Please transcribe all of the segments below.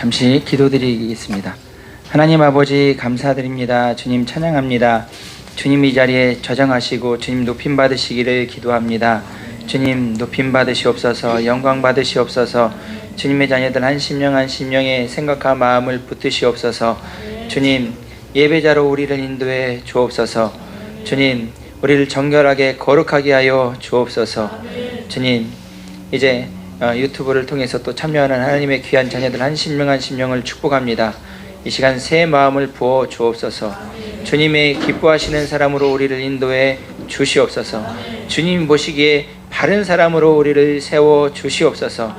잠시 기도드리겠습니다. 하나님 아버지 감사드립니다. 주님 찬양합니다. 주님 이 자리에 저장하시고 주님 높임 받으시기를 기도합니다. 주님 높임 받으시옵소서, 영광 받으시옵소서. 주님의 자녀들 한 심령 한 심령의 생각과 마음을 붙드시옵소서. 주님 예배자로 우리를 인도해 주옵소서. 주님 우리를 정결하게 거룩하게 하여 주옵소서. 주님 이제 유튜브를 통해서 또 참여하는 하나님의 귀한 자녀들 한 심령 한 심령을 축복합니다. 이 시간 새 마음을 부어 주옵소서. 주님의 기뻐하시는 사람으로 우리를 인도해 주시옵소서. 주님 보시기에 바른 사람으로 우리를 세워 주시옵소서.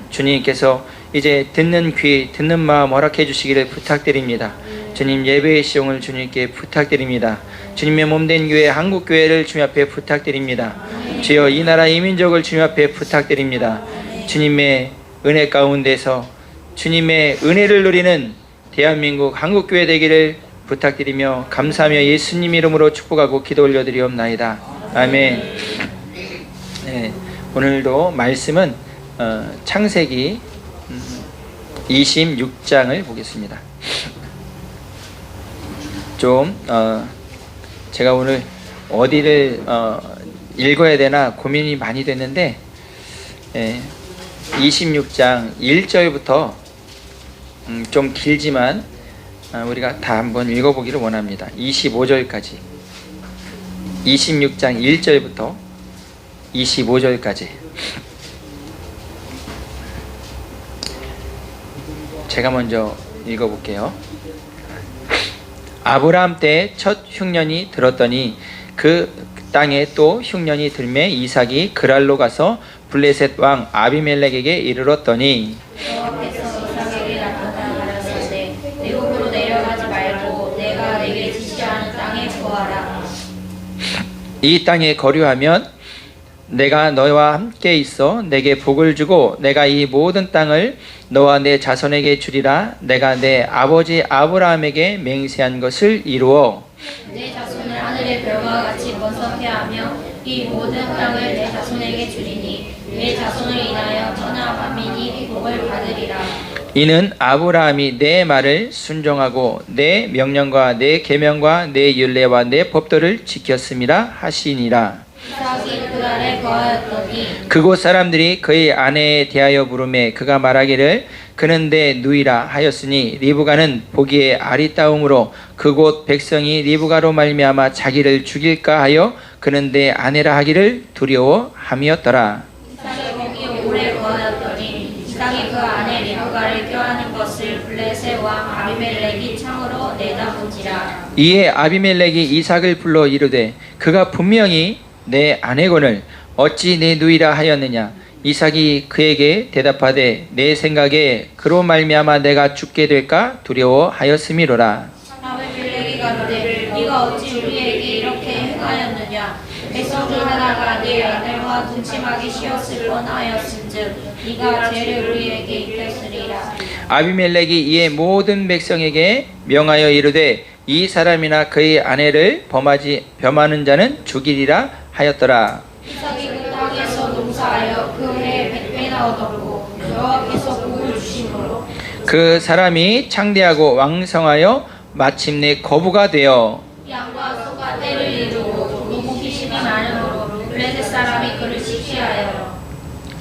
주님께서 이제 듣는 귀, 듣는 마음 허락해 주시기를 부탁드립니다. 주님 예배의 시용을 주님께 부탁드립니다. 주님의 몸된 교회 한국교회를 주님 앞에 부탁드립니다. 주여 이 나라 이 민족을 주님 앞에 부탁드립니다. 주님의 은혜 가운데서 주님의 은혜를 누리는 대한민국 한국교회 되기를 부탁드리며 감사하며 예수님 이름으로 축복하고 기도 올려드리옵나이다. 아멘. 네, 오늘도 말씀은 창세기 26장을 보겠습니다. 좀 제가 오늘 어디를 읽어야 되나 고민이 많이 됐는데 26장 1절부터 좀 길지만 우리가 다 한번 읽어보기를 원합니다. 25절까지 26장 1절부터 25절까지 제가 먼저 읽어볼게요. 아브라함 때 첫 흉년이 들었더니 그 땅에 또 흉년이 들매 이삭이 그랄로 가서 블레셋 왕 아비멜렉에게 이르렀더니 여호와께서 이삭에게 나타나 가라사대 내국으로 내려가지 말고 내가 내게 지시하는 땅에 거하라. 이 땅에 거류하면 내가 너와 함께 있어 내게 복을 주고 내가 이 모든 땅을 너와 내 자손에게 주리라. 내가 내 아버지 아브라함에게 맹세한 것을 이루어 내 자손을 하늘의 별과 같이 번성케 하며 이 모든 땅을 내 자손에게 주리니 내 자손을 인하여 천하 만민이 복을 받으리라. 이는 아브라함이 내 말을 순종하고 내 명령과 내 계명과 내 율례와 내 법도를 지켰음이라 하시니라. 이삭이 그날에 거하였더니 그곳 사람들이 그의 아내에 대하여 물으매 그가 말하기를 그는 내 누이라 하였으니 리브가는 보기에 아리따움으로 그곳 백성이 리브가로 말미암아 자기를 죽일까 하여 그는 내 아내라 하기를 두려워함이었더라. 이삭이 거기 오래 거하였더니 이삭이 그 아내 리브가를 껴안은 것을 블레셋 왕 아비멜렉이 창으로 내다본지라. 이에 아비멜렉이 이삭을 불러 이르되 그가 분명히 내 아내거늘 어찌 내 누이라 하였느냐. 이삭이 그에게 대답하되 내 생각에 그로 말미암아 내가 죽게 될까 두려워하였음이로라. 아비멜렉이 가로되 네가 어찌 우리에게 이렇게 행하였느냐. 백성 중 하나가 네 아들과 동침하기 쉬었을 뻔하였은즉 네가 죄를 우리에게 입혔으리라. 아비멜렉이 이에 모든 백성에게 명하여 이르되 이 사람이나 그의 아내를 범하는 자는 죽이리라 하였더라. 이삭이 그 땅에서 농사하여 그 해에 100배나 얻었고 여호와께서 복을 주심으로 그 사람이 창대하고 왕성하여 마침내 거부가 되어 양과 소가 때를 이루고 노고기심이 많음으로 블레셋 사람이 그를 시기하여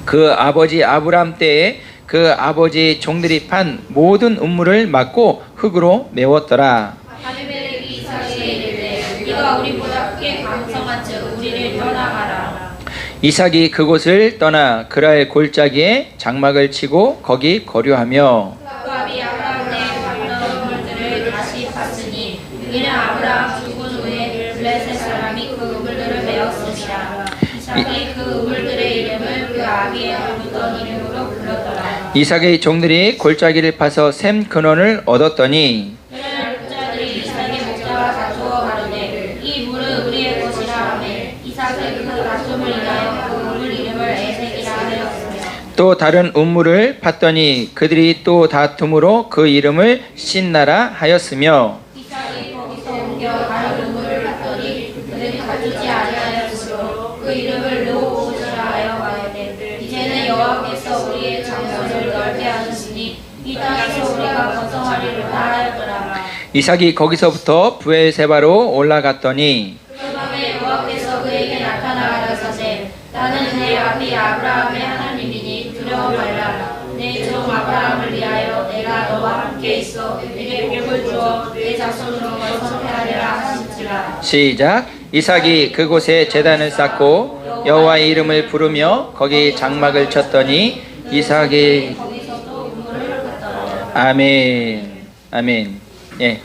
그 아버지 아브람 때에 그 아버지 종들이 판 모든 음물을 막고 흙으로 메웠더라. 아비멜렉이 이삭에게 이르되 네가 우리보다 크게 강성한즉 우리를 떠나가라. 이삭이 그곳을 떠나 그랄 골짜기에 장막을 치고 거기 거류하며 모압이 아브라함의 방는 우물들을 다시 팠으니 이는 아브라함 죽은 후에 블레셋 사람이 그 우물들을 메었으니라. 이삭이 그 우물들의 이름을 그 아비에 부르던 이름으로 불렀더라. 이삭의 종들이 골짜기를 파서 샘 근원을 얻었더니 그날 목자들이 이삭의 목자와 다투어 가로되 이 물은 우리의 것이라 하며 이삭은 그 다툼을 인하여 그 우물 이름을 에색이라 하였으며 또 다른 우물을 팠더니 그들이 또 다툼으로 그 이름을 신나라 하였으며 이삭이 거기서 옮겨 다른 우물을 팠더니 그들이 다투지 아니하였으므로 그 이름을 르호봇이라 하여 말하되 이제는 여호와께서 우리의 장소를 넓게 하셨으니 이 이 땅에서 우리가 거성하리로다 하였더라. 이삭이 거기서부터 부엘세바로 올라갔더니 그 밤에 여호와께서 그에게 나타나 가라사대 나는 내 아비 아브라함의 하나님이니 두려워 말라. 내 종 아브라함을 위하여 내가 너와 함께 있어 내게 복을 주어 내 자손으로 건설하리라 하신지라. 시작. 이삭이 그곳에 제단을 쌓고 여호와의 이름을 부르며 거기 장막을 쳤더니 이삭이 거기서 또 눈물을 흘렸더라. 아멘. 아멘. 예.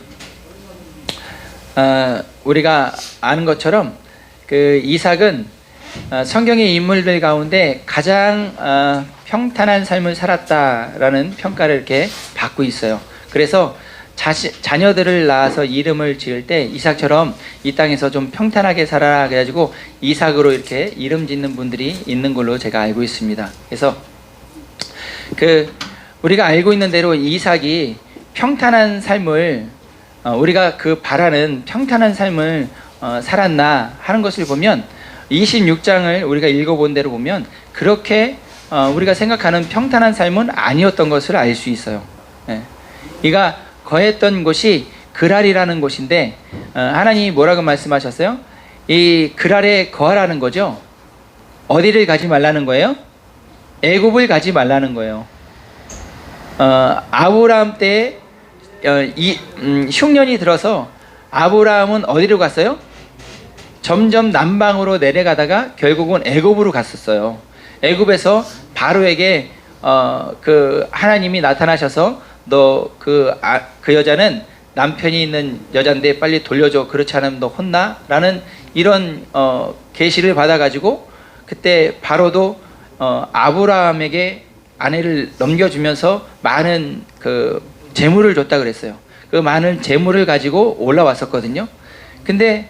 우리가 아는 것처럼 그 이삭은 성경의 인물들 가운데 가장 평탄한 삶을 살았다라는 평가를 이렇게 받고 있어요. 그래서 자녀들을 낳아서 이름을 지을 때 이삭처럼 이 땅에서 좀 평탄하게 살아라 그래가지고 이삭으로 이렇게 이름 짓는 분들이 있는 걸로 제가 알고 있습니다. 그래서 우리가 알고 있는 대로 이삭이 평탄한 삶을 우리가 바라는 평탄한 삶을 살았나 하는 것을 보면 26장을 우리가 읽어본 대로 보면 그렇게 우리가 생각하는 평탄한 삶은 아니었던 것을 알 수 있어요. 예. 이가 거했던 곳이 그랄이라는 곳인데 하나님이 뭐라고 말씀하셨어요? 이 그랄에 거하라는 거죠. 어디를 가지 말라는 거예요? 애굽을 가지 말라는 거예요. 아브라함 때 흉년이 들어서 아브라함은 어디로 갔어요? 점점 남방으로 내려가다가 결국은 애굽으로 갔었어요. 애굽에서 바로에게 하나님이 나타나셔서 너 그 여자는 남편이 있는 여잔데 빨리 돌려줘. 그렇지 않으면 너 혼나? 라는 이런 계시를 받아가지고 그때 바로도 아브라함에게 아내를 넘겨주면서 많은 재물을 줬다 그랬어요. 그 많은 재물을 가지고 올라왔었거든요. 근데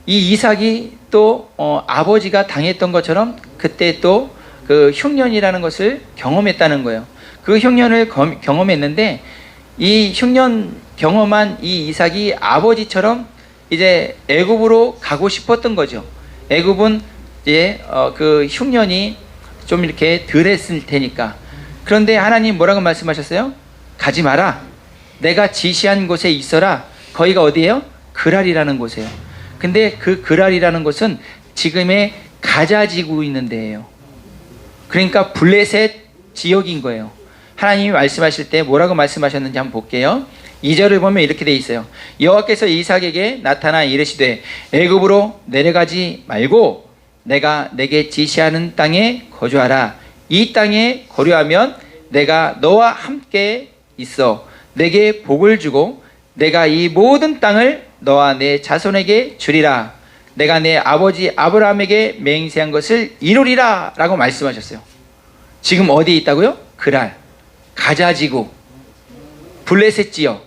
이 이삭이 또 아버지가 당했던 것처럼 그때 또 그 흉년이라는 것을 경험했다는 거예요. 그 흉년을 경험했는데 이 흉년 경험한 이 이삭이 아버지처럼 이제 애굽으로 가고 싶었던 거죠. 애굽은 이제 그 흉년이 좀 이렇게 덜했을 테니까. 그런데 하나님 뭐라고 말씀하셨어요? 가지 마라. 내가 지시한 곳에 있어라. 거기가 어디예요? 그랄이라는 곳이에요. 근데 그 그랄이라는 곳은 지금의 가자 지구 있는 데예요. 그러니까 블레셋 지역인 거예요. 하나님이 말씀하실 때 뭐라고 말씀하셨는지 한번 볼게요. 2절을 보면 이렇게 돼 있어요. 여호와께서 이삭에게 나타나 이르시되 애굽으로 내려가지 말고 내가 내게 지시하는 땅에 거주하라. 이 땅에 거류하면 내가 너와 함께 있어 내게 복을 주고 내가 이 모든 땅을 너와 내 자손에게 주리라. 내가 내 아버지 아브라함에게 맹세한 것을 이루리라 라고 말씀하셨어요. 지금 어디에 있다고요? 그랄, 가자지구, 블레셋 지역.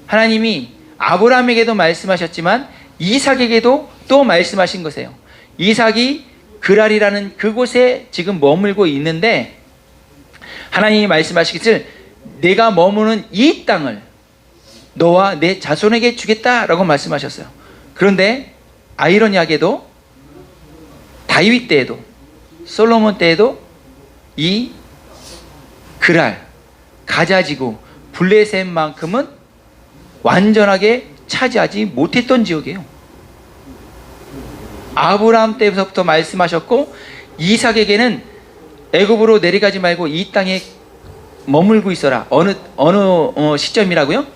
하나님이 아브라함에게도 말씀하셨지만 이삭에게도 또 말씀하신 것이에요. 이삭이 그랄이라는 그곳에 지금 머물고 있는데 하나님이 말씀하시기를 내가 머무는 이 땅을 너와 내 자손에게 주겠다라고 말씀하셨어요. 그런데 아이러니하게도 다윗 때에도 솔로몬 때에도 이 그랄, 가자지구, 블레셋만큼은 완전하게 차지하지 못했던 지역이에요. 아브라함 때부터 말씀하셨고 이삭에게는 애굽으로 내려가지 말고 이 땅에 머물고 있어라. 어느 시점이라고요?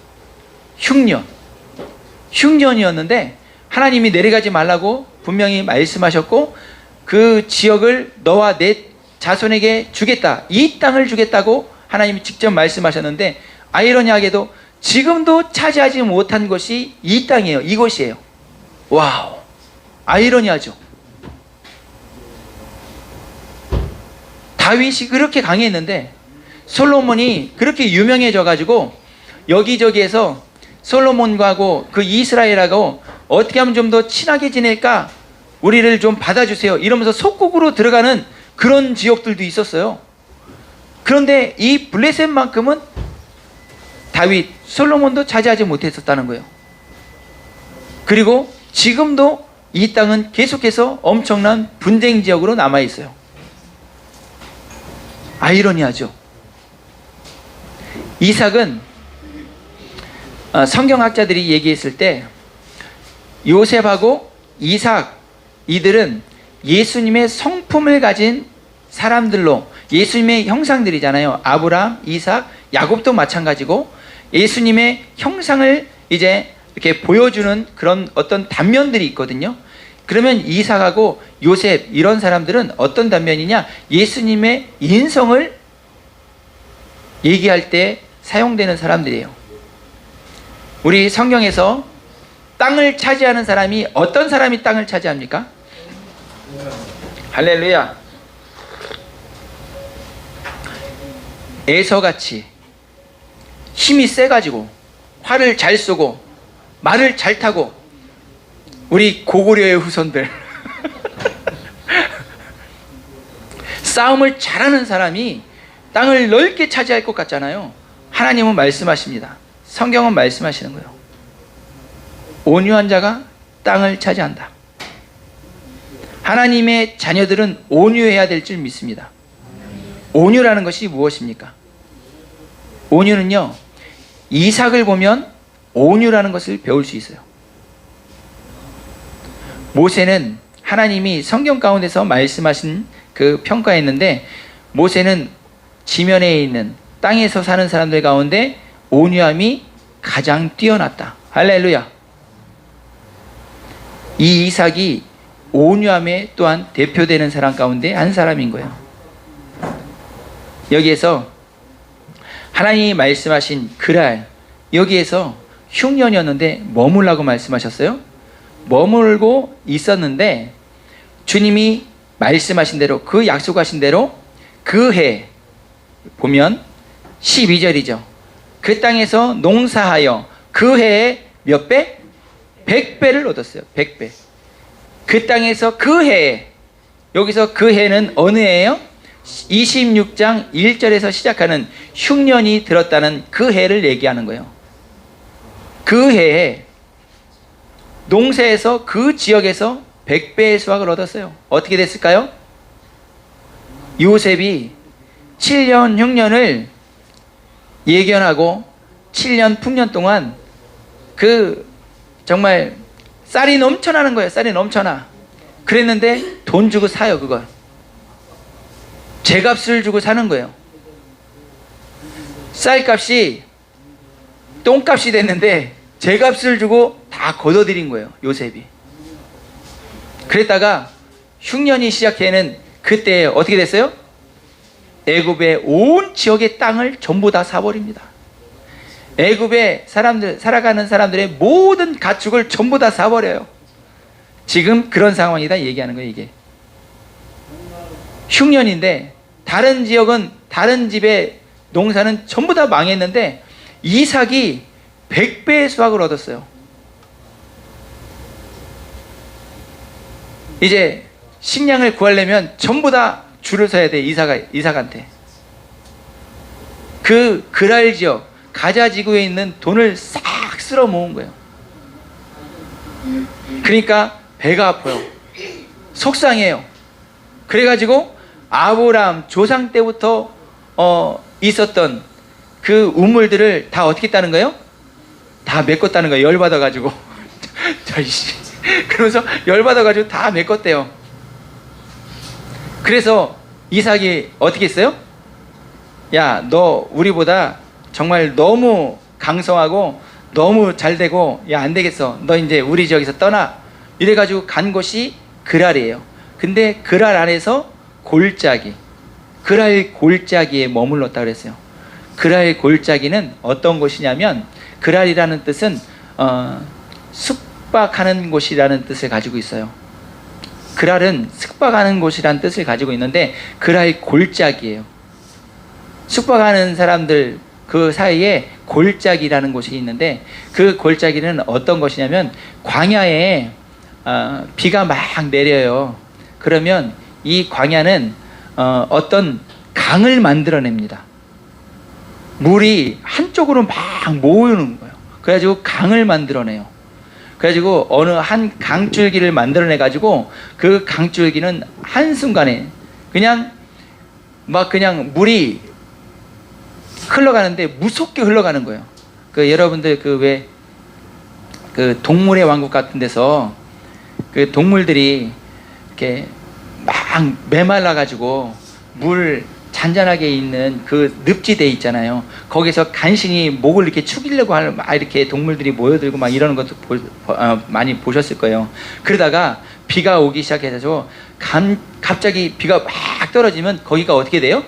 흉년이었는데 하나님이 내려가지 말라고 분명히 말씀하셨고 그 지역을 너와 내 자손에게 주겠다. 이 땅을 주겠다고 하나님이 직접 말씀하셨는데 아이러니하게도 지금도 차지하지 못한 것이 이 땅이에요. 이곳이에요. 와우. 아이러니하죠. 다윗이 그렇게 강했는데 솔로몬이 그렇게 유명해져 가지고 여기저기에서 솔로몬하고 그 이스라엘하고 어떻게 하면 좀 더 친하게 지낼까? 우리를 좀 받아주세요. 이러면서 속국으로 들어가는 그런 지역들도 있었어요. 그런데 이 블레셋만큼은 다윗, 솔로몬도 차지하지 못했었다는 거예요. 그리고 지금도 이 땅은 계속해서 엄청난 분쟁 지역으로 남아있어요. 아이러니하죠. 이삭은 성경학자들이 얘기했을 때 요셉하고 이삭 이들은 예수님의 성품을 가진 사람들로, 예수님의 형상들이잖아요. 아브라함, 이삭, 야곱도 마찬가지고 예수님의 형상을 이제 이렇게 보여주는 그런 어떤 단면들이 있거든요. 그러면 이삭하고 요셉 이런 사람들은 어떤 단면이냐? 예수님의 인성을 얘기할 때 사용되는 사람들이에요. 우리 성경에서 땅을 차지하는 사람이, 어떤 사람이 땅을 차지합니까? 할렐루야. 에서같이 힘이 세가지고 활을 잘 쏘고 말을 잘 타고, 우리 고구려의 후손들 싸움을 잘하는 사람이 땅을 넓게 차지할 것 같잖아요. 하나님은 말씀하십니다. 성경은 말씀하시는 거예요. 온유한 자가 땅을 차지한다. 하나님의 자녀들은 온유해야 될 줄 믿습니다. 온유라는 것이 무엇입니까? 온유는요, 이삭을 보면 온유라는 것을 배울 수 있어요. 모세는 하나님이 성경 가운데서 말씀하신 그 평가했는데, 모세는 지면에 있는 땅에서 사는 사람들 가운데 온유함이 가장 뛰어났다. 할렐루야. 이 이삭이 온유함에 또한 대표되는 사람 가운데 한 사람인 거예요. 여기에서 하나님이 말씀하신 그랄, 여기에서 흉년이었는데 머물라고 말씀하셨어요. 머물고 있었는데 주님이 말씀하신 대로, 그 약속하신 대로 그 해 보면 12절이죠. 그 땅에서 농사하여 그 해에 몇 배? 100배를 얻었어요. 100배. 그 땅에서 그 해에, 여기서 그 해는 어느 해예요? 26장 1절에서 시작하는 흉년이 들었다는 그 해를 얘기하는 거예요. 그 해에 농사에서, 그 지역에서 100배의 수확을 얻었어요. 어떻게 됐을까요? 요셉이 7년 흉년을 예견하고 7년 풍년 동안 그 정말 쌀이 넘쳐나는 거예요. 쌀이 넘쳐나. 그랬는데 돈 주고 사요. 그걸 제값을 주고 사는 거예요. 쌀값이 똥값이 됐는데 제값을 주고 다 걷어들인 거예요. 요셉이. 그랬다가 흉년이 시작되는 그때 어떻게 됐어요? 애굽의 온 지역의 땅을 전부 다 사버립니다. 애굽의 사람들, 살아가는 사람들의 모든 가축을 전부 다 사버려요. 지금 그런 상황이다 얘기하는 거예요. 이게 흉년인데 다른 지역은, 다른 집의 농사는 전부 다 망했는데 이삭이 100배의 수확을 얻었어요. 이제 식량을 구하려면 전부 다 줄을 서야 돼. 이삭한테. 그 그랄 지역 가자 지구에 있는 돈을 싹 쓸어 모은 거예요. 그러니까 배가 아파요. 속상해요. 그래가지고 아브라함 조상 때부터 있었던 그 우물들을 다 어떻게 따는 거예요? 다 메꿨다는 거예요. 열받아가지고. 그러면서 열받아가지고 다 메꿨대요. 그래서 이삭이 어떻게 했어요? 야, 너 우리보다 정말 너무 강성하고 너무 잘되고, 야, 안 되겠어. 너 이제 우리 지역에서 떠나. 이래가지고 간 곳이 그랄이에요. 근데 그랄 안에서 골짜기, 그랄 골짜기에 머물렀다 그랬어요. 그랄 골짜기는 어떤 곳이냐면, 그랄이라는 뜻은 숙박하는 곳이라는 뜻을 가지고 있어요. 그랄은 숙박하는 곳이라는 뜻을 가지고 있는데 그랄 골짜기예요. 숙박하는 사람들 그 사이에 골짜기라는 곳이 있는데, 그 골짜기는 어떤 것이냐면 광야에 비가 막 내려요. 그러면 이 광야는 어떤 강을 만들어냅니다. 물이 한쪽으로 막 모이는 거예요. 그래가지고 강을 만들어내요. 그래가지고 어느 한 강줄기를 만들어내가지고 그 강줄기는 한순간에 그냥 막 그냥 물이 흘러가는데 무섭게 흘러가는 거예요. 그 여러분들 그 왜 그 동물의 왕국 같은 데서 그 동물들이 이렇게 막 메말라 가지고 물 잔잔하게 있는 그 늪지대 있잖아요. 거기서 간신히 목을 이렇게 축이려고 하는 막 이렇게 동물들이 모여들고 막 이러는 것도 많이 보셨을 거예요. 그러다가 비가 오기 시작해서 갑자기 비가 막 떨어지면 거기가 어떻게 돼요?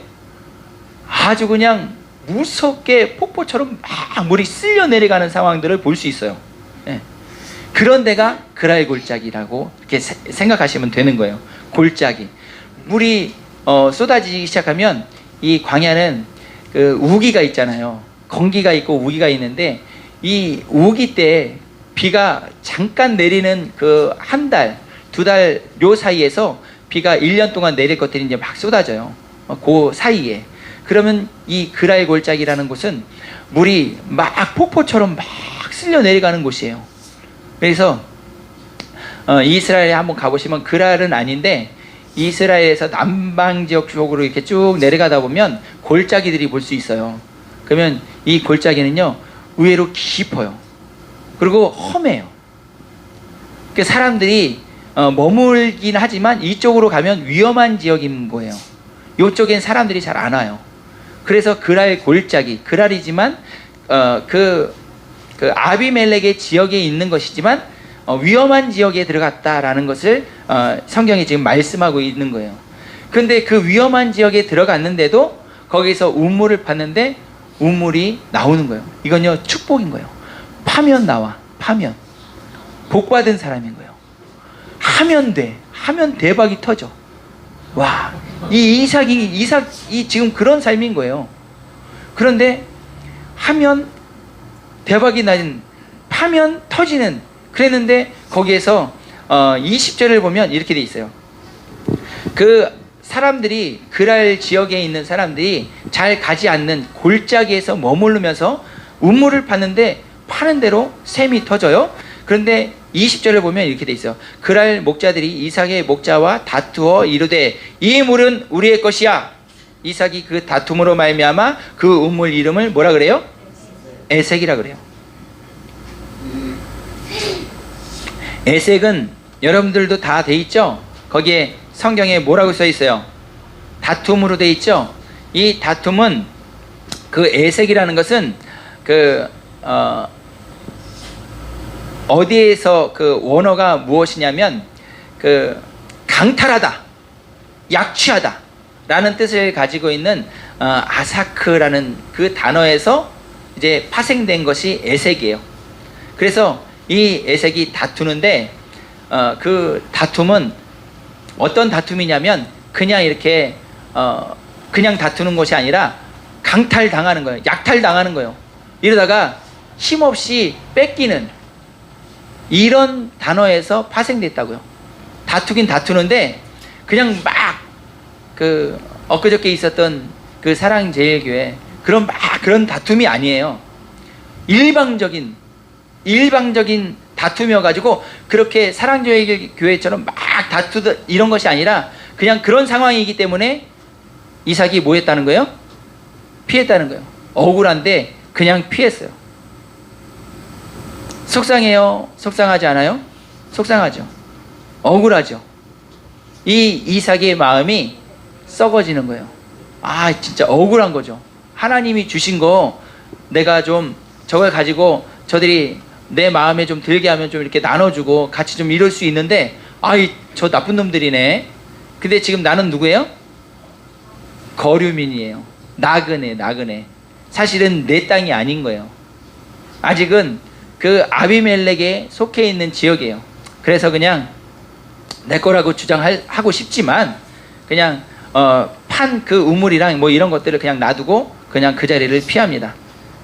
아주 그냥 무섭게 폭포처럼 막 물이 쓸려 내려가는 상황들을 볼 수 있어요. 예. 그런 데가 그랄 골짜기라고 이렇게 생각하시면 되는 거예요. 골짜기. 물이 쏟아지기 시작하면 이 광야는 그 우기가 있잖아요. 건기가 있고 우기가 있는데 이 우기 때 비가 잠깐 내리는 그 한 달, 두 달 요 사이에서 비가 1년 동안 내릴 것들이 이제 막 쏟아져요. 그 사이에. 그러면 이 그랄 골짜기라는 곳은 물이 막 폭포처럼 막 쓸려 내려가는 곳이에요. 그래서 이스라엘에 한번 가보시면 그랄은 아닌데 이스라엘에서 남방 지역 쪽으로 이렇게 쭉 내려가다 보면 골짜기들이 볼 수 있어요. 그러면 이 골짜기는요 의외로 깊어요. 그리고 험해요. 그 사람들이 머물긴 하지만 이쪽으로 가면 위험한 지역인 거예요. 이쪽엔 사람들이 잘 안 와요. 그래서 그랄 골짜기, 그랄이지만 그 아비멜렉의 지역에 있는 것이지만 위험한 지역에 들어갔다라는 것을 성경이 지금 말씀하고 있는 거예요. 그런데 그 위험한 지역에 들어갔는데도 거기서 우물을 팠는데 우물이 나오는 거예요. 이건요 축복인 거예요. 파면 나와. 파면. 복받은 사람인 거예요. 하면 돼. 하면 대박이 터져. 와, 이 이삭이 지금 그런 삶인 거예요. 그런데 하면 대박이 나는, 파면 터지는, 그랬는데 거기에서 20절을 보면 이렇게 돼 있어요. 그 사람들이, 그랄 지역에 있는 사람들이 잘 가지 않는 골짜기에서 머무르면서 우물을 팠는데 파는 대로 샘이 터져요. 그런데 20절을 보면 이렇게 돼 있어요. 그랄 목자들이 이삭의 목자와 다투어 이르되 이 물은 우리의 것이야. 이삭이 그 다툼으로 말미암아 그 우물 이름을 뭐라 그래요? 에색이라 그래요. 에색은 여러분들도 다 돼 있죠? 거기에 성경에 뭐라고 써 있어요? 다툼으로 돼 있죠? 이 다툼은, 그 에색이라는 것은 어디에서 그 원어가 무엇이냐면 강탈하다, 약취하다 라는 뜻을 가지고 있는 아사크라는 그 단어에서 이제 파생된 것이 에색이에요. 그래서 이 에색이 다투는데 그 다툼은 어떤 다툼이냐면 그냥 이렇게 그냥 다투는 것이 아니라 강탈당하는 거예요. 약탈당하는 거예요. 이러다가 힘없이 뺏기는, 이런 단어에서 파생됐다고요. 다투긴 다투는데 그냥 막 엊그저께 있었던 그 사랑제일교회 그런 다툼이 아니에요. 일방적인 다툼이어가지고 그렇게 사랑제일교회처럼 막 다투듯 이런 것이 아니라 그냥 그런 상황이기 때문에 이삭이 뭐 했다는 거예요? 피했다는 거예요. 억울한데 그냥 피했어요. 속상해요? 속상하지 않아요? 속상하죠. 억울하죠. 이 이삭의 마음이 썩어지는 거예요. 아, 진짜 억울한 거죠. 하나님이 주신 거 내가 좀 저걸 가지고 저들이 내 마음에 좀 들게 하면 좀 이렇게 나눠주고 같이 좀 이럴 수 있는데, 아이, 저 나쁜 놈들이네. 근데 지금 나는 누구예요? 거류민이에요. 나그네. 사실은 내 땅이 아닌 거예요. 아직은 그 아비멜렉에 속해 있는 지역이에요. 그래서 그냥 내 거라고 주장하고 싶지만 그냥 판 그 우물이랑 뭐 이런 것들을 그냥 놔두고 그냥 그 자리를 피합니다.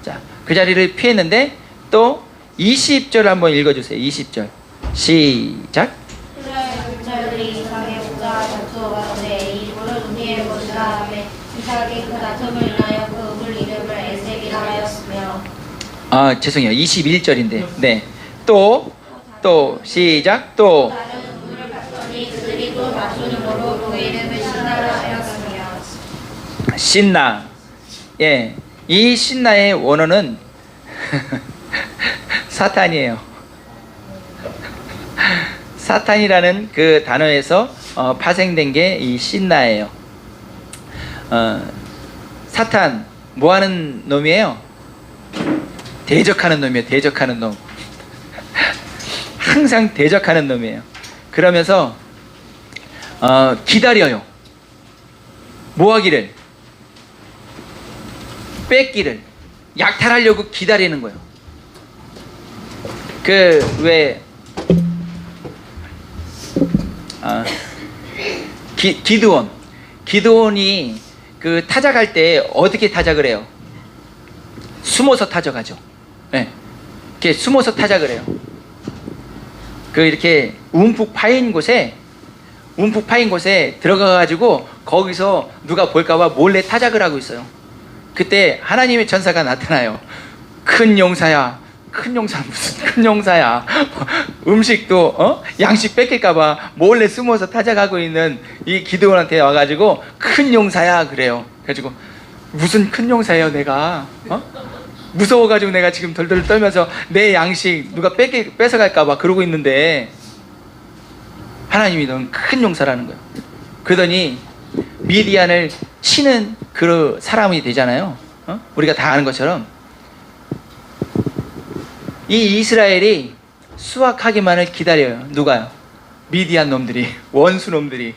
자, 그 자리를 피했는데 또 20절 한번 읽어주세요. 20절 시작. 그날 목자들이 이삭의 목자와 다투어가로되 이 물은 우리의 것이라 하매 이삭이 그 다툼을 인하여 그 우물 이름을 에색이라 하였으며. 아, 죄송해요. 21절인데. 네. 또 시작. 또 다른 우물을 봤더니 그들이 또 다투므로 그 이름을 신나라 하였으며. 신나. 예. 이 신나의 원어는 사탄이에요. 사탄이라는 그 단어에서 파생된 게 이 신나예요. 사탄 뭐 하는 놈이에요? 대적하는 놈이에요. 대적하는 놈. 항상 대적하는 놈이에요. 그러면서 기다려요. 뭐 하기를? 뺏기를, 약탈하려고 기다리는 거예요. 왜 기드온이 그 타작할 때 어떻게 타작을 해요? 숨어서 타작하죠. 네. 이렇게 숨어서 타작을 해요. 이렇게 움푹 파인 곳에 들어가가지고 거기서 누가 볼까봐 몰래 타작을 하고 있어요. 그때 하나님의 전사가 나타나요. 큰 용사야. 큰 용사는 무슨 큰 용사야. 음식도 양식 뺏길까봐 몰래 숨어서 타작하고 있는 이 기드온한테 와가지고 큰 용사야 그래요. 그래가지고 무슨 큰 용사예요 내가? 무서워가지고 내가 지금 덜덜 떨면서 내 양식 누가 뺏어갈까봐 그러고 있는데 하나님이 넌 큰 용사라는 거예요. 그러더니 미디안을 치는 그 사람이 되잖아요. 우리가 다 아는 것처럼 이 이스라엘이 수확하기만을 기다려요. 누가요? 미디안 놈들이, 원수 놈들이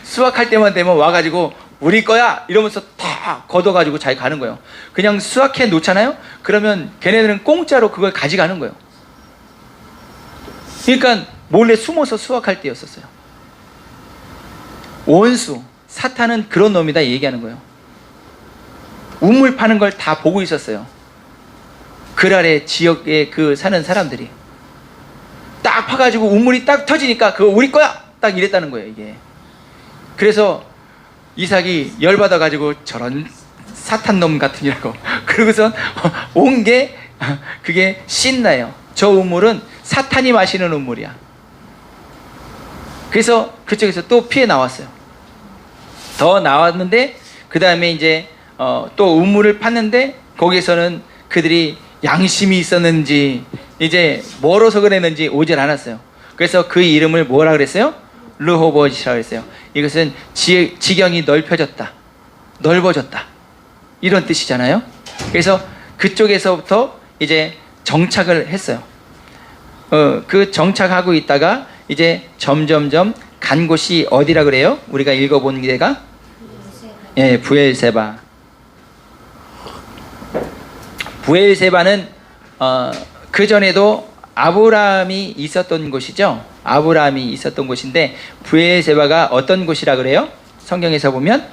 수확할 때만 되면 와가지고 우리 거야 이러면서 다 걷어가지고 잘 가는 거예요. 그냥 수확해 놓잖아요. 그러면 걔네들은 공짜로 그걸 가져가는 거예요. 그러니까 몰래 숨어서 수확할 때였었어요. 원수 사탄은 그런 놈이다 얘기하는 거예요. 우물 파는 걸 다 보고 있었어요. 그 아래 지역에 사는 사람들이 딱 파가지고 우물이 딱 터지니까 그거 우리 거야 딱 이랬다는 거예요. 이게 그래서 이삭이 열받아가지고 저런 사탄놈 같으니라고 그러고선 온 게 그게 신나요. 저 우물은 사탄이 마시는 우물이야. 그래서 그쪽에서 또 피해 나왔어요. 더 나왔는데 그 다음에 이제 또 우물을 팠는데 거기에서는 그들이 양심이 있었는지 이제 멀어서 그랬는지 오질 않았어요. 그래서 그 이름을 뭐라 그랬어요? 르호봇이라고 했어요. 이것은 지경이 넓혀졌다, 넓어졌다 이런 뜻이잖아요. 그래서 그쪽에서부터 이제 정착을 했어요. 그 정착하고 있다가 이제 점점점 간 곳이 어디라 그래요? 우리가 읽어본 데가 예, 부엘세바. 부엘세바는 그 전에도 아브라함이 있었던 곳이죠. 아브라함이 있었던 곳인데 부엘세바가 어떤 곳이라 그래요? 성경에서 보면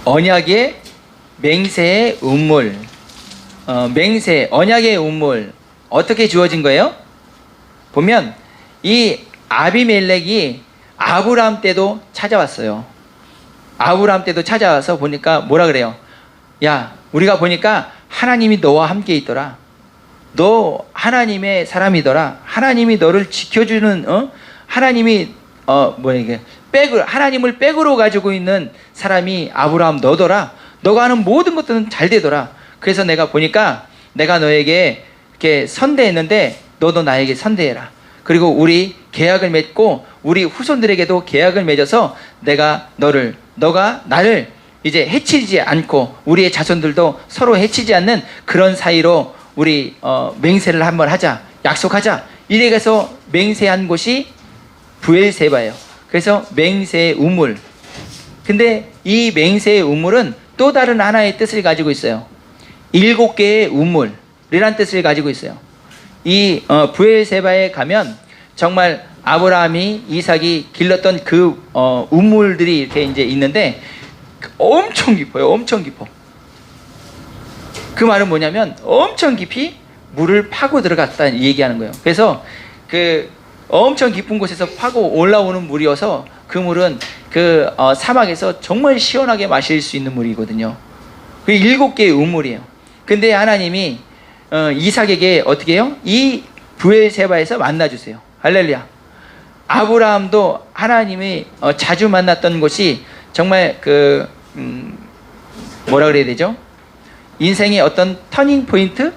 언약의 맹세의 우물. 맹세, 언약의 우물 어떻게 주어진 거예요? 보면 이 아비멜렉이 아브라함 때도 찾아왔어요. 아브라함 때도 찾아와서 보니까 뭐라 그래요? 야, 우리가 보니까 하나님이 너와 함께 있더라. 너 하나님의 사람이더라. 하나님이 너를 지켜주는 하나님이 이게 하나님을 백으로 가지고 있는 사람이 아브라함 너더라. 너가 하는 모든 것들은 잘 되더라. 그래서 내가 보니까 내가 너에게 이렇게 선대했는데 너도 나에게 선대해라. 그리고 우리 계약을 맺고 우리 후손들에게도 계약을 맺어서 너가 나를 이제 해치지 않고 우리의 자손들도 서로 해치지 않는 그런 사이로 우리 맹세를 한번 하자, 약속하자. 이래서 맹세한 곳이 부엘세바예요. 그래서 맹세의 우물. 근데 이 맹세의 우물은 또 다른 하나의 뜻을 가지고 있어요. 7개의 우물이란 뜻을 가지고 있어요. 이 부엘세바에 가면 정말 아브라함이 이삭이 길렀던 그 우물들이 이렇게 이제 있는데 엄청 깊어요. 엄청 깊어. 그 말은 뭐냐면 엄청 깊이 물을 파고 들어갔다 얘기하는 거예요. 그래서 그 엄청 깊은 곳에서 파고 올라오는 물이어서 그 물은 그 사막에서 정말 시원하게 마실 수 있는 물이거든요. 그 7개의 우물이에요. 근데 하나님이 이삭에게 어떻게 해요? 이 부엘세바에서 만나주세요. 할렐루야. 아브라함도 하나님이 자주 만났던 곳이 정말 뭐라 그래야 되죠? 인생의 어떤 터닝 포인트,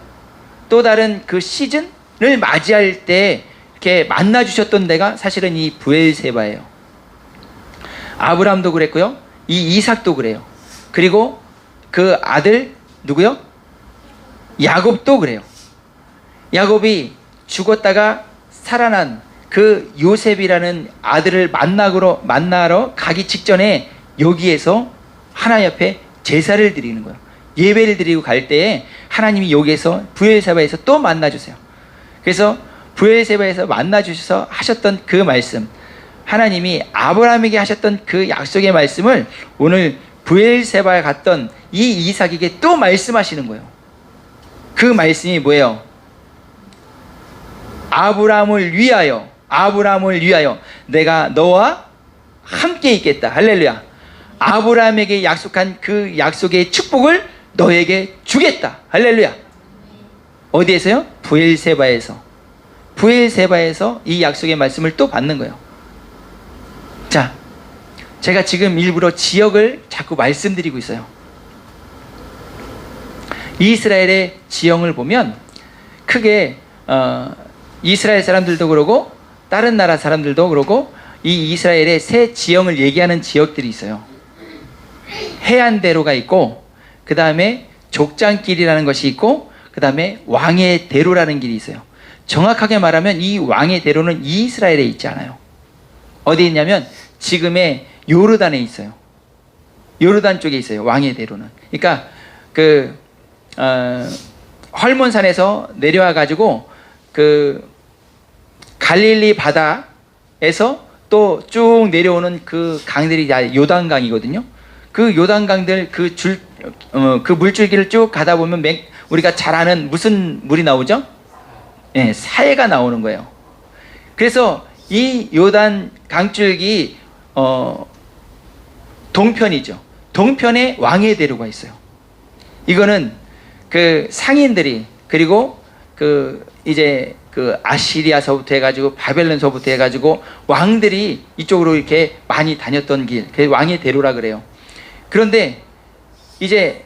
또 다른 그 시즌을 맞이할 때 이렇게 만나 주셨던 데가 사실은 이 브엘세바예요. 아브라함도 그랬고요, 이 이삭도 그래요. 그리고 그 아들 누구요? 야곱도 그래요. 야곱이 죽었다가 살아난 그 요셉이라는 아들을 만나러 가기 직전에 여기에서 하나님 앞에 제사를 드리는 거예요. 예배를 드리고 갈 때에 하나님이 여기에서 브엘세바에서 또 만나 주세요. 그래서 브엘세바에서 만나 주셔서 하셨던 그 말씀, 하나님이 아브라함에게 하셨던 그 약속의 말씀을 오늘 브엘세바에 갔던 이 이삭에게 또 말씀하시는 거예요. 그 말씀이 뭐예요? 아브라함을 위하여 내가 너와 함께 있겠다. 할렐루야. 아브라함에게 약속한 그 약속의 축복을 너에게 주겠다. 할렐루야. 어디에서요? 브엘세바에서 이 약속의 말씀을 또 받는 거예요. 자, 제가 지금 일부러 지역을 자꾸 말씀드리고 있어요. 이스라엘의 지형을 보면 크게 이스라엘 사람들도 그러고 다른 나라 사람들도 그러고 이 이스라엘의 세 지형을 얘기하는 지역들이 있어요. 해안대로가 있고, 그 다음에 족장길이라는 것이 있고, 그 다음에 왕의 대로라는 길이 있어요. 정확하게 말하면 이 왕의 대로는 이스라엘에 있지 않아요. 어디 있냐면 지금의 요르단에 있어요. 요르단 쪽에 있어요, 왕의 대로는. 그러니까 헐몬산에서 내려와 가지고 그 갈릴리 바다에서 또 쭉 내려오는 그 강들이 다 요단강이거든요. 그 요단강들 그 물줄기를 쭉 가다 보면 우리가 잘 아는 무슨 물이 나오죠? 예, 사해가 나오는 거예요. 그래서 이 요단 강줄기 동편이죠. 동편에 왕의 대로가 있어요. 이거는 그 상인들이, 그리고 이제 아시리아서부터 해가지고 바벨론서부터 해가지고 왕들이 이쪽으로 이렇게 많이 다녔던 길, 그게 왕의 대로라 그래요. 그런데 이제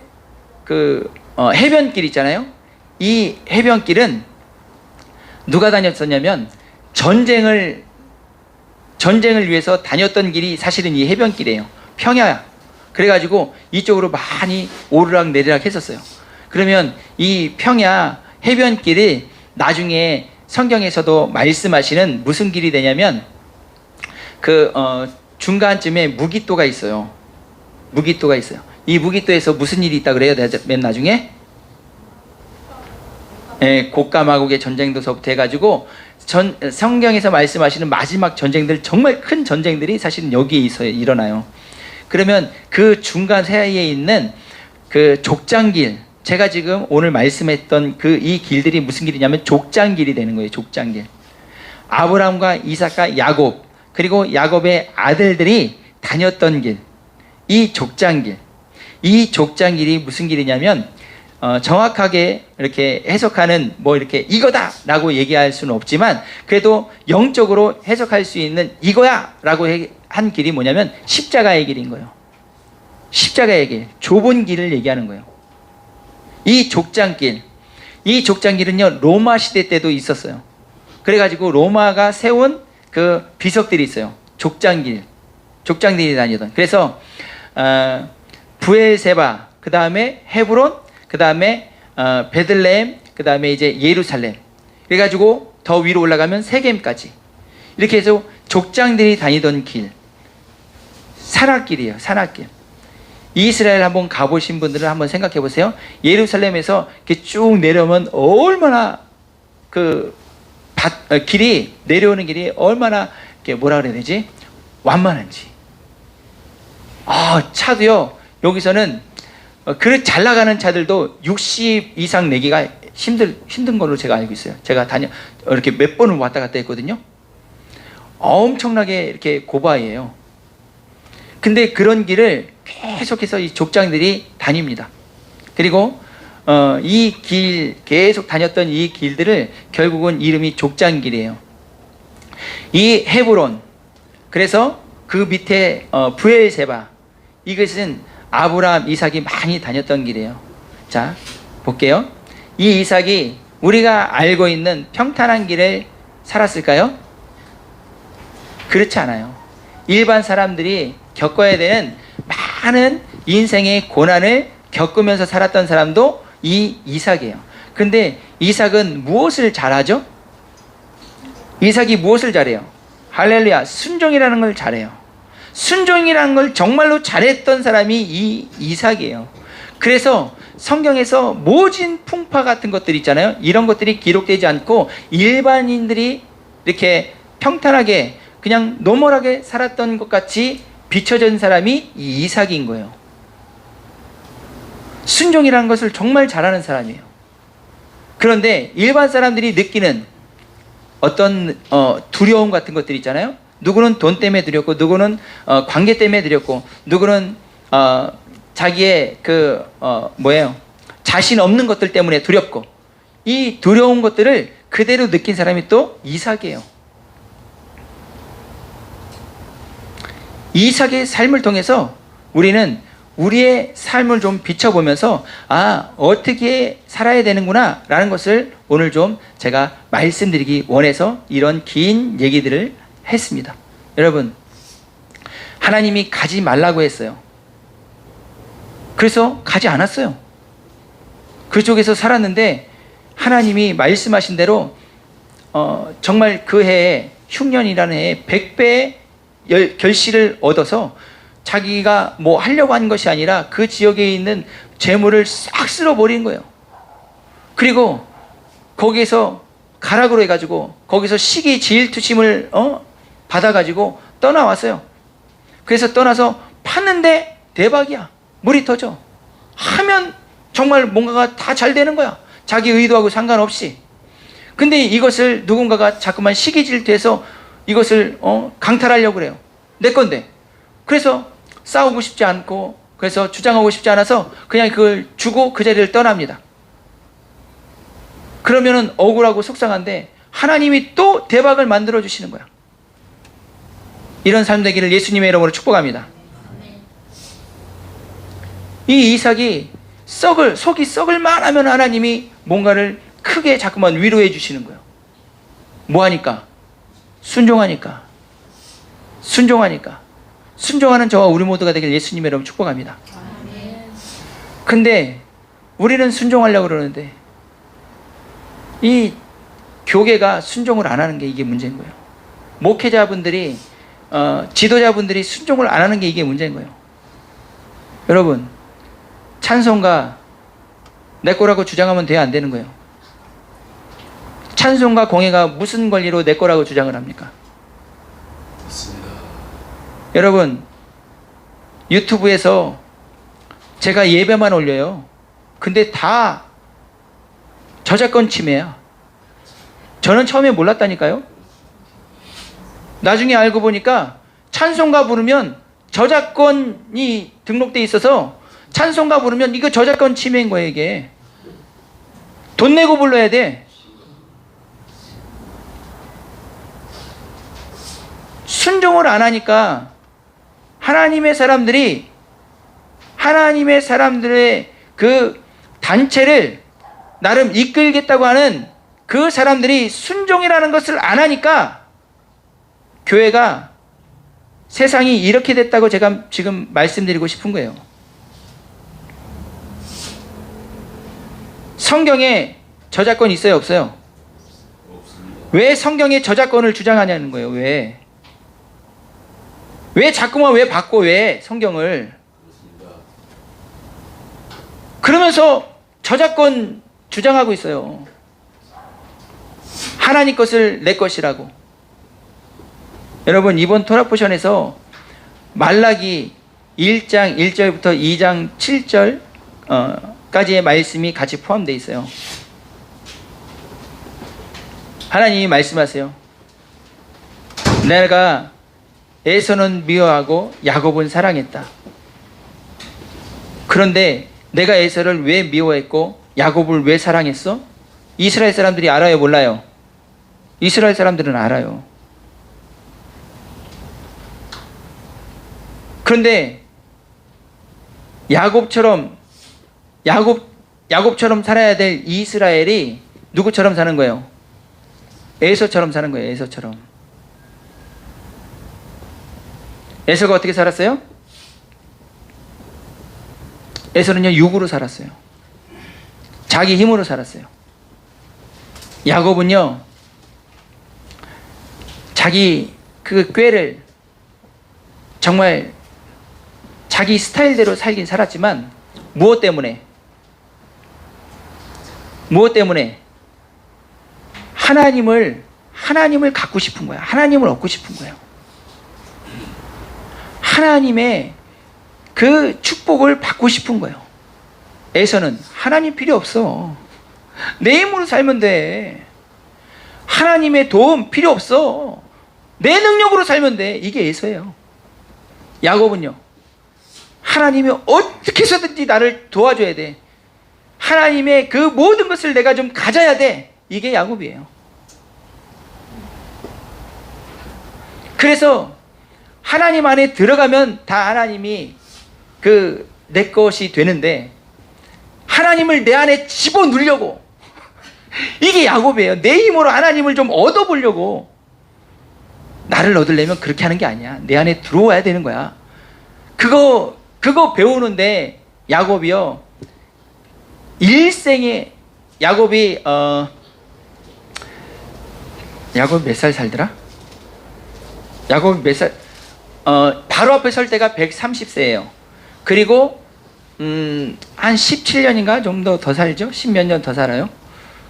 해변길 있잖아요. 이 해변길은 누가 다녔었냐면 전쟁을 위해서 다녔던 길이 사실은 이 해변길이에요. 평야. 그래가지고 이쪽으로 많이 오르락 내리락 했었어요. 그러면 이 평야 해변길이 나중에 성경에서도 말씀하시는 무슨 길이 되냐면 중간쯤에 무기또가 있어요. 무기또가 있어요. 이 무기또에서 무슨 일이 있다 그래요? 맨 나중에 곡가마곡의 전쟁도서부터 해가지고 성경에서 말씀하시는 마지막 전쟁들, 정말 큰 전쟁들이 사실은 여기에 일어나요. 그러면 그 중간 사이에 있는 그 족장길, 제가 지금 오늘 말씀했던 이 길들이 무슨 길이냐면 족장길이 되는 거예요. 족장길. 아브라함과 이삭과 야곱, 그리고 야곱의 아들들이 다녔던 길, 이 족장길. 이 족장길이 무슨 길이냐면 정확하게 이렇게 해석하는 이렇게 이거다 라고 얘기할 수는 없지만, 그래도 영적으로 해석할 수 있는 이거야 라고 한 길이 뭐냐면 십자가의 길인 거예요. 십자가의 길, 좁은 길을 얘기하는 거예요. 이 족장길은요 로마 시대 때도 있었어요. 그래가지고 로마가 세운 그 비석들이 있어요. 족장들이 다니던. 그래서 브엘세바, 그 다음에 헤브론, 그 다음에 베들레헴, 그 다음에 이제 예루살렘, 그래가지고 더 위로 올라가면 세겜까지, 이렇게 해서 족장들이 다니던 길, 산악길이에요. 산악길. 이스라엘 한번 가보신 분들은 한번 생각해 보세요. 예루살렘에서 이렇게 쭉 내려오면 얼마나 길이, 내려오는 길이 얼마나 이렇게 뭐라 그래야 되지? 완만한지. 차도요, 여기서는 그릇 잘 나가는 차들도 60 이상 내기가 힘든 걸로 제가 알고 있어요. 제가 이렇게 몇 번을 왔다 갔다 했거든요. 엄청나게 이렇게 고바이에요. 근데 그런 길을 계속해서 이 족장들이 다닙니다. 그리고 이 길, 계속 다녔던 이 길들을 결국은 이름이 족장길이에요. 이 헤브론, 그래서 그 밑에 브엘세바, 이것은 아브라함, 이삭이 많이 다녔던 길이에요. 자, 볼게요. 이 이삭이 우리가 알고 있는 평탄한 길을 살았을까요? 그렇지 않아요. 일반 사람들이 겪어야 되는 많은 인생의 고난을 겪으면서 살았던 사람도 이 이삭이에요. 근데 이삭은 무엇을 잘하죠? 이삭이 무엇을 잘해요? 할렐루야, 순종이라는 걸 잘해요. 순종이라는 걸 정말로 잘했던 사람이 이 이삭이에요. 그래서 성경에서 모진 풍파 같은 것들 있잖아요. 이런 것들이 기록되지 않고 일반인들이 이렇게 평탄하게 그냥 노멀하게 살았던 것 같이 비춰진 사람이 이 이삭인 거예요. 순종이라는 것을 정말 잘하는 사람이에요. 그런데 일반 사람들이 느끼는 어떤 두려움 같은 것들 있잖아요. 누구는 돈 때문에 두렵고, 누구는 관계 때문에 두렵고, 누구는 자기의 자신 없는 것들 때문에 두렵고, 이 두려운 것들을 그대로 느낀 사람이 또 이삭이에요. 이삭의 삶을 통해서 우리는 우리의 삶을 좀 비춰보면서 어떻게 살아야 되는구나 라는 것을 오늘 좀 제가 말씀드리기 원해서 이런 긴 얘기들을 했습니다. 여러분, 하나님이 가지 말라고 했어요. 그래서 가지 않았어요. 그쪽에서 살았는데 하나님이 말씀하신 대로 정말 그 해에 흉년이라는 해에 100배의 결실을 얻어서 자기가 뭐 하려고 한 것이 아니라 그 지역에 있는 재물을 싹 쓸어버린 거예요. 그리고 거기에서 가락으로 해가지고 거기서 시기 질투심을 받아가지고 떠나왔어요. 그래서 떠나서 팠는데 대박이야. 물이 터져. 하면 정말 뭔가가 다 잘 되는 거야. 자기 의도하고 상관없이. 근데 이것을 누군가가 자꾸만 시기 질투해서 이것을 강탈하려고 그래요. 내 건데. 그래서 싸우고 싶지 않고, 그래서 주장하고 싶지 않아서 그냥 그걸 주고 그 자리를 떠납니다. 그러면은 억울하고 속상한데 하나님이 또 대박을 만들어 주시는 거야. 이런 삶 되기를 예수님의 이름으로 축복합니다. 이 이삭이 속이 썩을만 하면 하나님이 뭔가를 크게 자꾸만 위로해 주시는 거예요. 뭐 하니까? 순종하니까. 순종하는 저와 우리 모두가 되길 예수님의 이름으로 축복합니다. 근데 우리는 순종하려고 그러는데 이 교계가 순종을 안 하는 게 이게 문제인 거예요. 목회자분들이 지도자분들이 순종을 안 하는 게 이게 문제인 거예요. 여러분, 찬송가 내 거라고 주장하면 돼야 안 되는 거예요. 찬송가 공예가 무슨 권리로 내 거라고 주장을 합니까? 맞습니다. 여러분, 유튜브에서 제가 예배만 올려요. 근데 다 저작권 침해야. 저는 처음에 몰랐다니까요. 나중에 알고 보니까 찬송가 부르면 저작권이 등록돼 있어서 찬송가 부르면 이거 저작권 침해인 거예요. 이게 돈 내고 불러야 돼. 순종을 안 하니까 하나님의 사람들의 그 단체를 나름 이끌겠다고 하는 그 사람들이 순종이라는 것을 안 하니까 교회가 세상이 이렇게 됐다고 제가 지금 말씀드리고 싶은 거예요. 성경에 저작권 있어요, 없어요? 없습니다. 왜 성경에 저작권을 주장하냐는 거예요. 왜 자꾸만 왜 바꿔? 왜 성경을? 그렇습니다. 그러면서 저작권 주장하고 있어요. 하나님 것을 내 것이라고. 여러분, 이번 토라포션에서 말라기 1장 1절부터 2장 7절까지의 말씀이 같이 포함되어 있어요. 하나님이 말씀하세요. 내가 에서는 미워하고 야곱은 사랑했다. 그런데 내가 에서를 왜 미워했고 야곱을 왜 사랑했어? 이스라엘 사람들이 알아요, 몰라요? 이스라엘 사람들은 알아요. 그런데 야곱처럼 살아야 될 이스라엘이 누구처럼 사는 거예요? 에서처럼 사는 거예요. 에서처럼. 에서가 어떻게 살았어요? 에서는요, 육으로 살았어요. 자기 힘으로 살았어요. 야곱은요, 자기 그 꾀를 정말 자기 스타일대로 살긴 살았지만 무엇 때문에? 하나님을 갖고 싶은 거야. 하나님을 얻고 싶은 거예요. 하나님의 그 축복을 받고 싶은 거예요. 에서는 하나님 필요 없어. 내 힘으로 살면 돼. 하나님의 도움 필요 없어. 내 능력으로 살면 돼. 이게 에서예요. 야곱은요, 하나님이 어떻게 해서든지 나를 도와줘야 돼. 하나님의 그 모든 것을 내가 좀 가져야 돼. 이게 야곱이에요. 그래서 하나님 안에 들어가면 다 하나님이 내 것이 되는데, 하나님을 내 안에 집어넣으려고, 이게 야곱이에요. 내 힘으로 하나님을 좀 얻어보려고. 나를 얻으려면 그렇게 하는 게 아니야. 내 안에 들어와야 되는 거야. 그거 배우는데 야곱이요, 일생에 야곱이 몇 살 살더라? 야곱이 몇 살? 바로 앞에 설 때가 130세예요. 그리고 한 17년인가 좀 더 살죠? 10몇 년 더 살아요.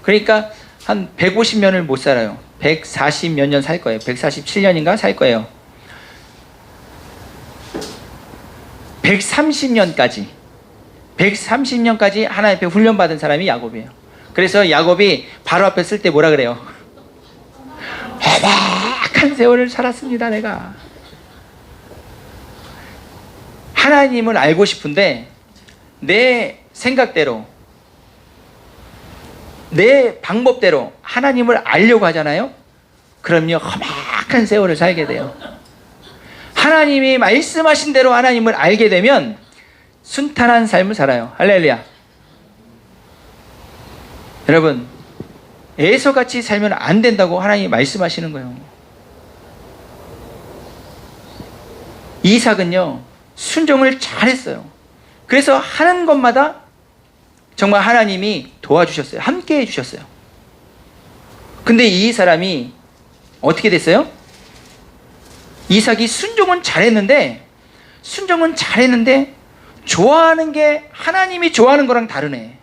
그러니까 한 150년을 못 살아요. 140 몇 년 살 거예요. 147년인가 살 거예요. 130년까지 하나님 앞에 훈련받은 사람이 야곱이에요. 그래서 야곱이 바로 앞에 쓸 때 뭐라 그래요? 해박한 세월을 살았습니다. 내가 하나님을 알고 싶은데 내 생각대로, 내 방법대로 하나님을 알려고 하잖아요. 그럼요, 험악한 세월을 살게 돼요. 하나님이 말씀하신 대로 하나님을 알게 되면 순탄한 삶을 살아요. 할렐루야. 여러분, 에서같이 살면 안 된다고 하나님이 말씀하시는 거예요. 이삭은요, 순종을 잘했어요. 그래서 하는 것마다 정말 하나님이 도와주셨어요. 함께 해주셨어요. 근데 이 사람이 어떻게 됐어요? 이삭이 순종은 잘했는데 좋아하는 게 하나님이 좋아하는 거랑 다르네.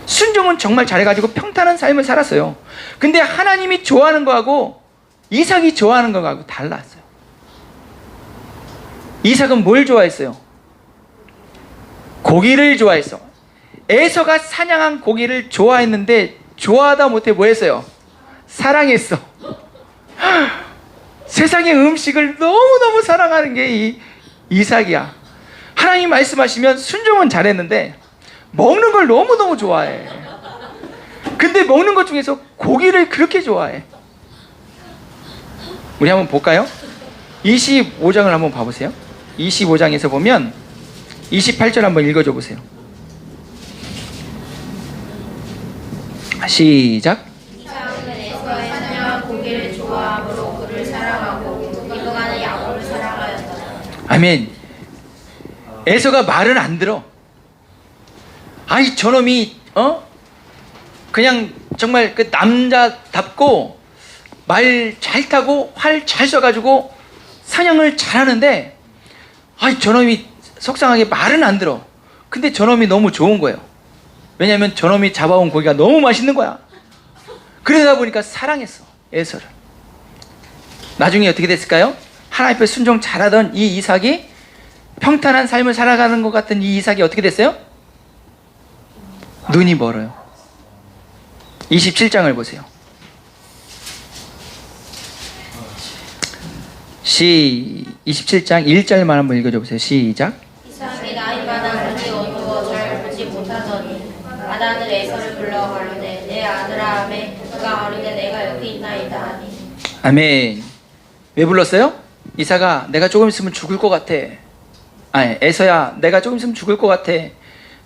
순종은 정말 잘해가지고 평탄한 삶을 살았어요. 근데 하나님이 좋아하는 거하고 이삭이 좋아하는 거하고 달랐어요. 이삭은 뭘 좋아했어요? 고기를 좋아했어. 에서가 사냥한 고기를 좋아했는데 좋아하다 못해 뭐 했어요? 사랑했어. 세상의 음식을 너무너무 사랑하는 게 이 이삭이야. 하나님 말씀하시면 순종은 잘했는데 먹는 걸 너무너무 좋아해. 근데 먹는 것 중에서 고기를 그렇게 좋아해. 우리 한번 볼까요? 25장을 한번 봐보세요. 25장에서 보면 28절 한번 읽어줘 보세요. 시작. 이삭은 에서의 사냥한 고기를 좋아함으로 그를 사랑하고 이동하는 야곱을 사랑하였다. 아멘. 에서가 말은 안 들어. 아이, 저놈이 그냥 정말 그 남자답고 말 잘 타고 활 잘 쏴가지고 사냥을 잘하는데, 아이, 저놈이 속상하게 말은 안 들어. 근데 저놈이 너무 좋은 거예요. 왜냐하면 저놈이 잡아온 고기가 너무 맛있는 거야. 그러다 보니까 사랑했어, 에서를. 나중에 어떻게 됐을까요? 하나님 앞에 순종 잘하던 이 이삭이, 평탄한 삶을 살아가는 것 같은 이 이삭이 어떻게 됐어요? 눈이 멀어요. 27장을 보세요. 27장 1절만 한번 읽어줘 보세요. 시작. 이삭이 나이마다 눈이 어두워 잘 보지 못하더니 아다는 에서를 불러 가로되 내 아들아 하매 그가 가로되 내가 여기 있나이다 하니. 아멘. 왜 불렀어요? 이삭아, 내가 조금 있으면 죽을 것 같아. 아니, 에서야, 내가 조금 있으면 죽을 것 같아.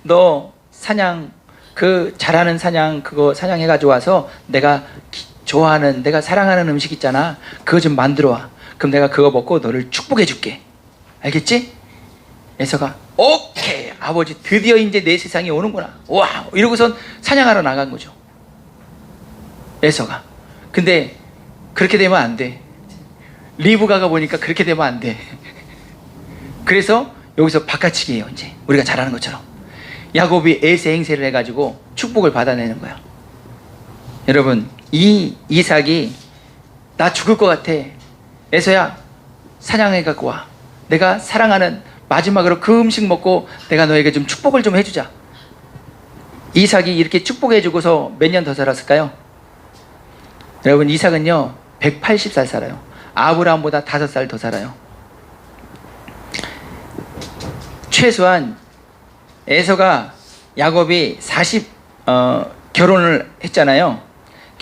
너 사냥, 그 잘하는 사냥, 그거 사냥해가지고 와서 내가 좋아하는, 내가 사랑하는 음식 있잖아. 그거 좀 만들어 와. 그럼 내가 그거 먹고 너를 축복해줄게. 알겠지? 에서가 오케이, 아버지 드디어 이제 내 세상에 오는구나. 와, 이러고선 사냥하러 나간 거죠, 에서가. 근데 그렇게 되면 안 돼. 리브가가 보니까 그렇게 되면 안 돼. 그래서 여기서 바꿔치기예요. 이제 우리가 잘 아는 것처럼 야곱이 에세 행세를 해가지고 축복을 받아내는 거야. 여러분, 이 이삭이 나 죽을 것 같아, 에서야 사냥해 갖고 와. 내가 사랑하는 마지막으로 그 음식 먹고 내가 너에게 좀 축복을 좀 해주자. 이삭이 이렇게 축복해 주고서 몇 년 더 살았을까요? 여러분, 이삭은요 180살 살아요. 아브라함보다 5살 더 살아요. 최소한 에서가, 야곱이 결혼을 했잖아요.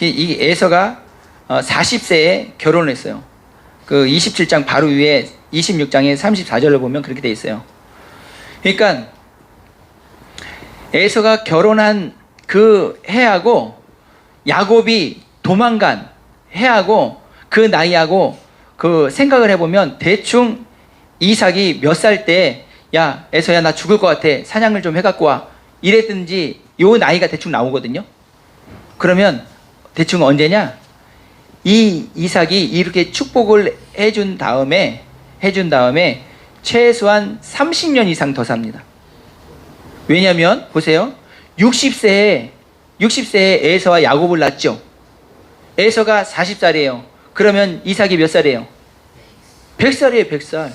이 에서가 40세에 결혼을 했어요. 그 27장 바로 위에 26장의 34절을 보면 그렇게 돼 있어요. 그러니까 에서가 결혼한 그 해하고 야곱이 도망간 해하고 그 나이하고 그 생각을 해보면 대충 이삭이 몇 살 때 야 에서야 나 죽을 것 같아, 사냥을 좀 해갖고 와, 이랬든지 요 나이가 대충 나오거든요. 그러면 대충 언제냐, 이 이삭이 이렇게 축복을 해준 다음에 최소한 30년 이상 더 삽니다. 왜냐하면 보세요, 60세에 에서와 야곱을 낳죠. 에서가 40살이에요. 그러면 이삭이 몇 살이에요? 100살이에요. 100살.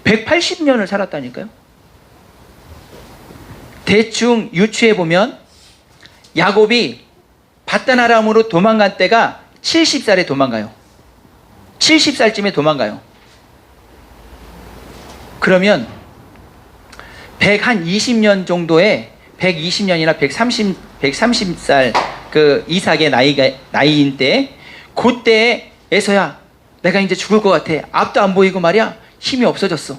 180년을 살았다니까요. 대충 유추해보면 야곱이 바단 아람으로 도망간 때가 70살에 도망가요. 70살쯤에 도망가요. 그러면 120년 정도의 120년이나 130살 그 이삭의 나이인 때, 그때 에서야 내가 이제 죽을 것 같아, 앞도 안 보이고 말이야, 힘이 없어졌어.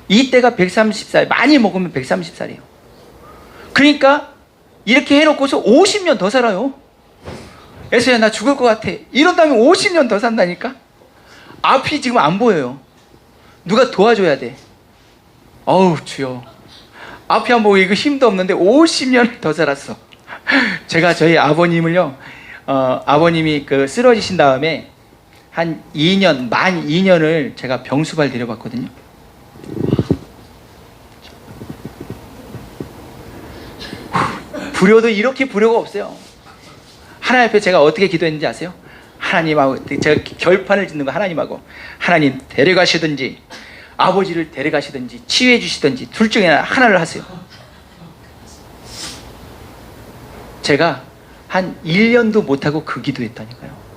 이때가 130살, 많이 먹으면 130살이에요. 그러니까 이렇게 해놓고서 50년 더 살아요. 에서야 나 죽을 것 같아, 이런 다음에 50년 더 산다니까. 앞이 지금 안 보여요. 누가 도와줘야 돼. 어우 주여, 앞이 안 보이고 힘도 없는데 50년을 더 살았어. 제가 저희 아버님을요, 아버님이 그 쓰러지신 다음에 한 2년, 만 2년을 제가 병수발 데려봤거든요. 불효도 이렇게 불효가 없어요. 하나님 앞에 제가 어떻게 기도했는지 아세요? 하나님하고 제가 결판을 짓는 거, 하나님하고, 하나님 데려가시든지 아버지를 데려가시든지 치유해 주시든지 둘 중에 하나를 하세요. 제가 한 1년도 못하고 그 기도했다니까요.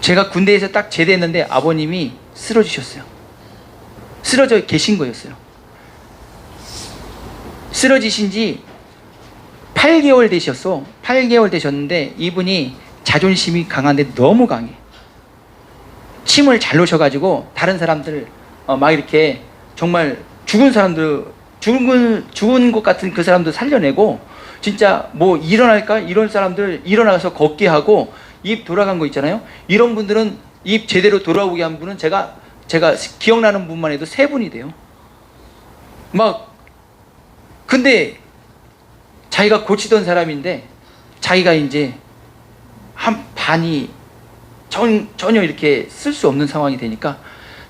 제가 군대에서 딱 제대했는데 아버님이 쓰러지셨어요. 쓰러져 계신 거였어요. 쓰러지신 지 8개월 되셨어. 8개월 되셨는데 이분이 자존심이 강한데 너무 강해. 침을 잘 놓으셔가지고 다른 사람들 막 이렇게 정말 죽은 사람들, 죽은 것 같은 그 사람들 살려내고, 진짜 뭐 일어날까 이런 사람들 일어나서 걷게 하고, 입 돌아간 거 있잖아요. 이런 분들은 입 제대로 돌아오게 한 분은 제가 기억나는 분만 해도 3분이 돼요. 막 근데 자기가 고치던 사람인데 자기가 이제 한 반이 전혀 이렇게 쓸 수 없는 상황이 되니까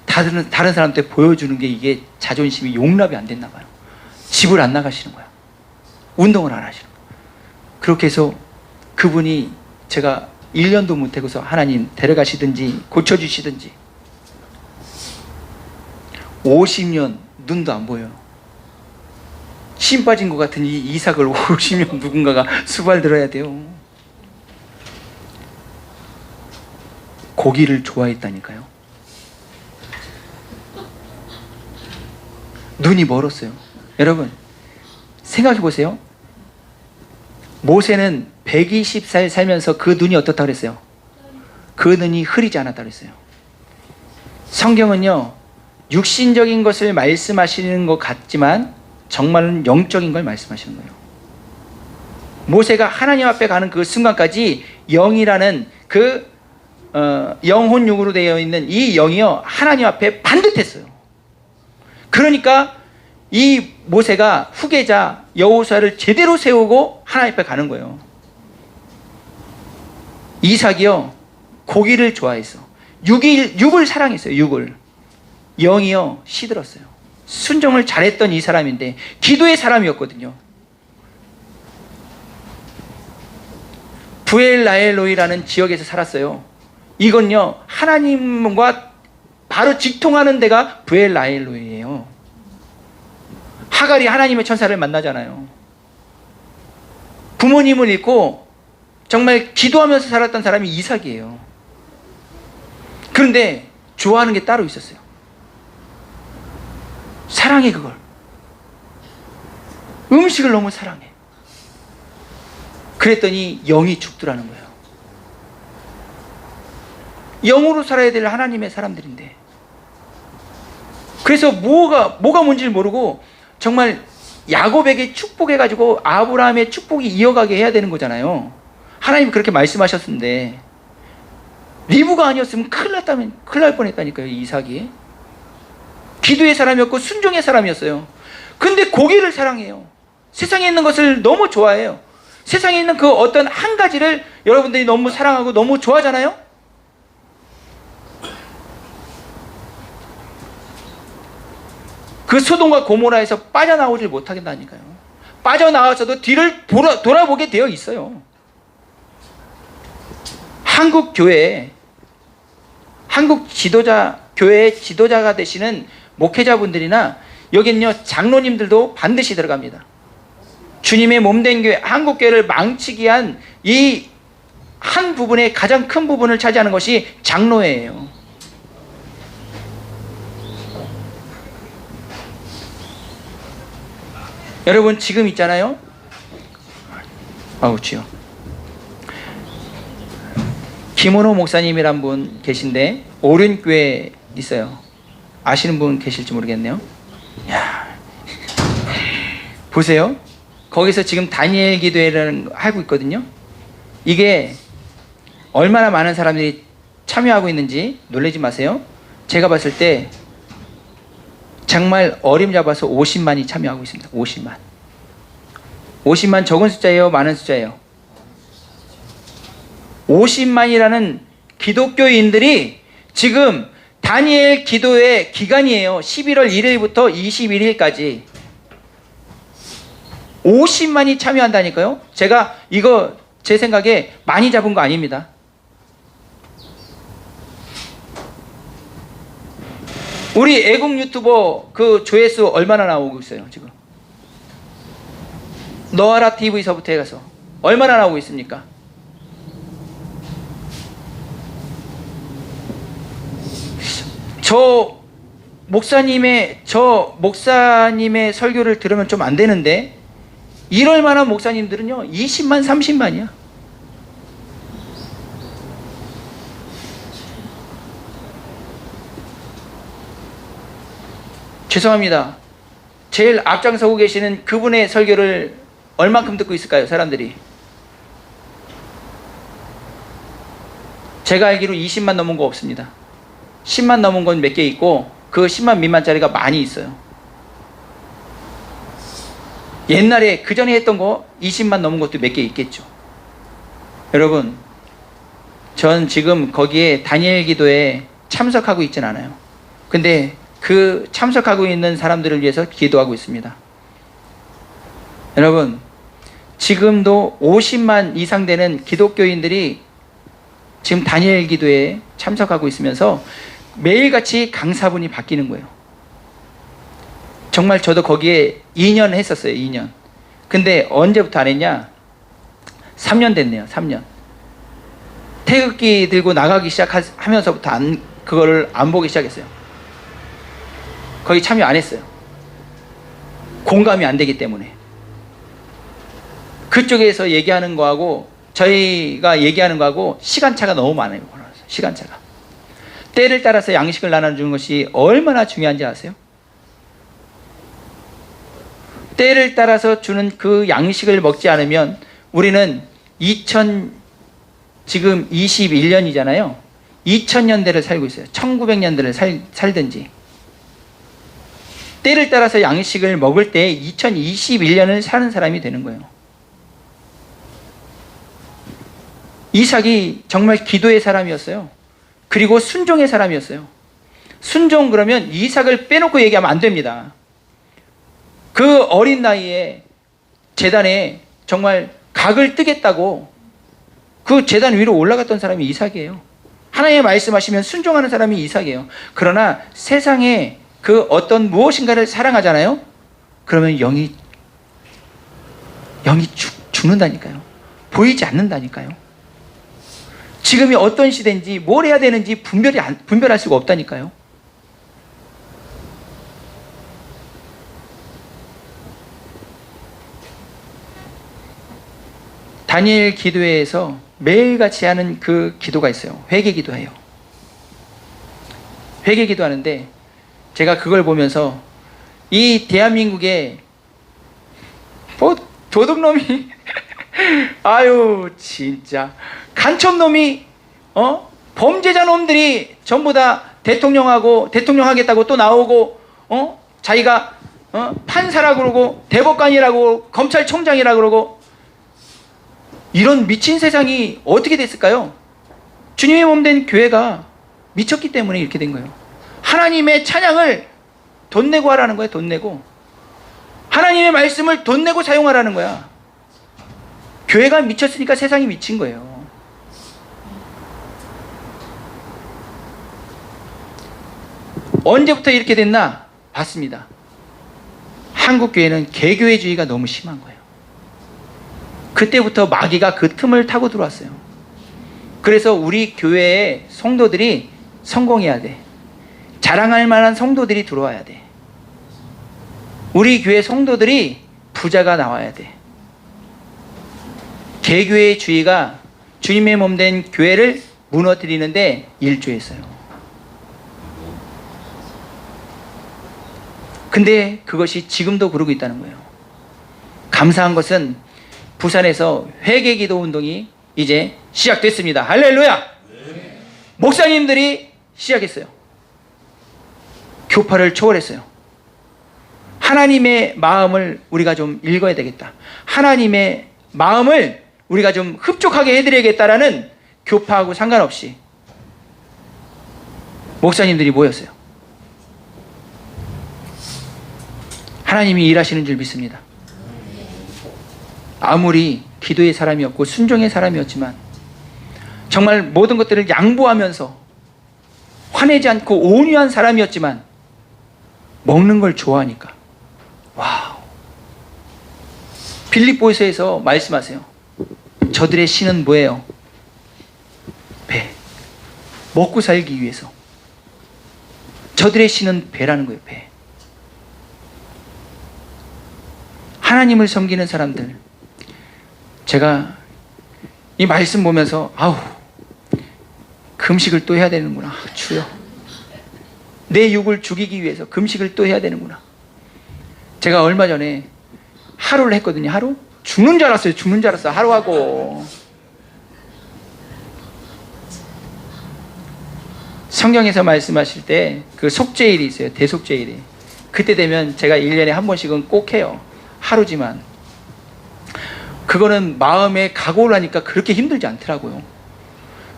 다른 사람한테 보여주는 게 이게 자존심이 용납이 안 됐나 봐요. 집을 안 나가시는 거야. 운동을 안 하시는 거야. 그렇게 해서 그분이, 제가 1년도 못하고서 하나님 데려가시든지 고쳐주시든지, 50년 눈도 안 보여요. 심 빠진 것 같은 이 이삭을 50년 누군가가 수발 들어야 돼요. 고기를 좋아했다니까요. 눈이 멀었어요. 여러분 생각해 보세요. 모세는 120살 살면서 그 눈이 어떻다고 그랬어요? 그 눈이 흐리지 않았다고 그랬어요. 성경은요, 육신적인 것을 말씀하시는 것 같지만 정말은 영적인 걸 말씀하시는 거예요. 모세가 하나님 앞에 가는 그 순간까지 영이라는 그 영혼육으로 되어 있는 이 영이요 하나님 앞에 반듯했어요. 그러니까 이 모세가 후계자 여호수아를 제대로 세우고 하나님 앞에 가는 거예요. 이삭이요 고기를 좋아했어. 육을 사랑했어요. 육을. 영이요 시들었어요. 순종을 잘했던 이 사람인데 기도의 사람이었거든요. 부엘라엘로이라는 지역에서 살았어요. 이건요 하나님과 바로 직통하는 데가 부엘라엘로이예요. 하갈이 하나님의 천사를 만나잖아요. 부모님을 잃고 정말 기도하면서 살았던 사람이 이삭이에요. 그런데 좋아하는 게 따로 있었어요. 사랑해. 그걸 음식을 너무 사랑해. 그랬더니 영이 죽더라는 거예요. 영으로 살아야 될 하나님의 사람들인데 그래서 뭐가 뭔지를 모르고 정말 야곱에게 축복해가지고 아브라함의 축복이 이어가게 해야 되는 거잖아요. 하나님이 그렇게 말씀하셨는데 리브가 아니었으면 큰일 날 뻔했다니까요. 이삭이 기도의 사람이었고 순종의 사람이었어요. 근데 고기를 사랑해요. 세상에 있는 것을 너무 좋아해요. 세상에 있는 그 어떤 한 가지를 여러분들이 너무 사랑하고 너무 좋아하잖아요. 그 소돔과 고모라에서 빠져나오질 못하겠다니까요. 빠져나와서도 뒤를 돌아보게 되어 있어요. 한국 교회의 지도자가 되시는 목회자분들이나 여기는요 장로님들도 반드시 들어갑니다. 주님의 몸된 교회, 한국 교회를 망치기 위한 이 한 부분의 가장 큰 부분을 차지하는 것이 장로회예요. 여러분 지금 있잖아요. 아우 주여. 김원호 목사님이란 분 계신데 오륜교회 있어요. 아시는 분 계실지 모르겠네요. 야, 보세요. 거기서 지금 다니엘 기도회라는 거 하고 있거든요. 이게 얼마나 많은 사람들이 참여하고 있는지 놀라지 마세요. 제가 봤을 때 정말 어림잡아서 50만이 참여하고 있습니다. 50만. 50만 적은 숫자예요? 많은 숫자예요? 50만이라는 기독교인들이 지금 다니엘 기도회 기간이에요. 11월 1일부터 21일까지 50만이 참여한다니까요. 제가 이거 제 생각에 많이 잡은 거 아닙니다. 우리 애국 유튜버 그 조회수 얼마나 나오고 있어요 지금? 너아라 TV서부터 해가서 얼마나 나오고 있습니까? 저 목사님의 설교를 들으면 좀 안 되는데 이럴 만한 목사님들은요 20만 30만이야. 죄송합니다. 제일 앞장서고 계시는 그분의 설교를 얼만큼 듣고 있을까요? 사람들이. 제가 알기로 20만 넘은 거 없습니다. 10만 넘은 건 몇 개 있고 그 10만 미만짜리가 많이 있어요. 옛날에 그 전에 했던 거 20만 넘은 것도 몇 개 있겠죠. 여러분 전 지금 거기에 다니엘 기도에 참석하고 있진 않아요. 근데 그 참석하고 있는 사람들을 위해서 기도하고 있습니다. 여러분 지금도 50만 이상 되는 기독교인들이 지금 다니엘 기도에 참석하고 있으면서 매일같이 강사분이 바뀌는 거예요. 정말 저도 거기에 2년 했었어요. 2년. 근데 언제부터 안 했냐? 3년 됐네요. 3년. 태극기 들고 나가기 시작하면서부터 그거를 안 보기 시작했어요. 거기 참여 안 했어요. 공감이 안 되기 때문에. 그쪽에서 얘기하는 거하고 저희가 얘기하는 거하고 시간차가 너무 많아요. 시간차가. 때를 따라서 양식을 나눠주는 것이 얼마나 중요한지 아세요? 때를 따라서 주는 그 양식을 먹지 않으면 우리는 지금 21년이잖아요. 2000년대를 살고 있어요. 1900년대를 살든지. 때를 따라서 양식을 먹을 때 2021년을 사는 사람이 되는 거예요. 이삭이 정말 기도의 사람이었어요. 그리고 순종의 사람이었어요. 순종 그러면 이삭을 빼놓고 얘기하면 안 됩니다. 그 어린 나이에 제단에 정말 각을 뜨겠다고 그 제단 위로 올라갔던 사람이 이삭이에요. 하나님의 말씀하시면 순종하는 사람이 이삭이에요. 그러나 세상에 그 어떤 무엇인가를 사랑하잖아요. 그러면 영이 죽는다니까요. 보이지 않는다니까요. 지금이 어떤 시대인지 뭘 해야 되는지 분별할 수가 없다니까요. 다니엘 기도회에서 매일같이 하는 그 기도가 있어요. 회개 기도해요. 회개 기도하는데 제가 그걸 보면서 이 대한민국에 도둑놈이 아유 진짜 간첩놈이 범죄자 놈들이 전부 다 대통령하고 대통령 하겠다고 또 나오고 자기가 판사라고 그러고 대법관이라고 그러고 검찰총장이라고 그러고 이런 미친 세상이 어떻게 됐을까요? 주님의 몸 된 교회가 미쳤기 때문에 이렇게 된 거예요. 하나님의 찬양을 돈 내고 하라는 거예요. 돈 내고. 하나님의 말씀을 돈 내고 사용하라는 거야. 교회가 미쳤으니까 세상이 미친 거예요. 언제부터 이렇게 됐나 봤습니다. 한국 교회는 개교회주의가 너무 심한 거예요. 그때부터 마귀가 그 틈을 타고 들어왔어요. 그래서 우리 교회의 성도들이 성공해야 돼. 자랑할 만한 성도들이 들어와야 돼. 우리 교회 성도들이 부자가 나와야 돼. 개교의 주의가 주님의 몸 된 교회를 무너뜨리는데 일조했어요. 근데 그것이 지금도 그러고 있다는 거예요. 감사한 것은 부산에서 회개기도 운동이 이제 시작됐습니다. 할렐루야! 네. 목사님들이 시작했어요. 교파를 초월했어요. 하나님의 마음을 우리가 좀 읽어야 되겠다. 하나님의 마음을 우리가 좀 흡족하게 해드려야겠다라는 교파하고 상관없이 목사님들이 모였어요. 하나님이 일하시는 줄 믿습니다. 아무리 기도의 사람이었고 순종의 사람이었지만 정말 모든 것들을 양보하면서 화내지 않고 온유한 사람이었지만 먹는 걸 좋아하니까 와우. 빌립보서에서 말씀하세요. 저들의 신은 뭐예요? 배. 먹고 살기 위해서. 저들의 신은 배라는 거예요. 배. 하나님을 섬기는 사람들, 제가 이 말씀 보면서 아우 금식을 또 해야 되는구나. 주여, 내 육을 죽이기 위해서 금식을 또 해야 되는구나. 제가 얼마 전에 하루를 했거든요. 하루? 죽는 줄 알았어요. 죽는 줄 알았어. 하루하고. 성경에서 말씀하실 때 그 속죄일이 있어요. 대속죄일이. 그때 되면 제가 1년에 한 번씩은 꼭 해요. 하루지만 그거는 마음에 각오를 하니까 그렇게 힘들지 않더라고요.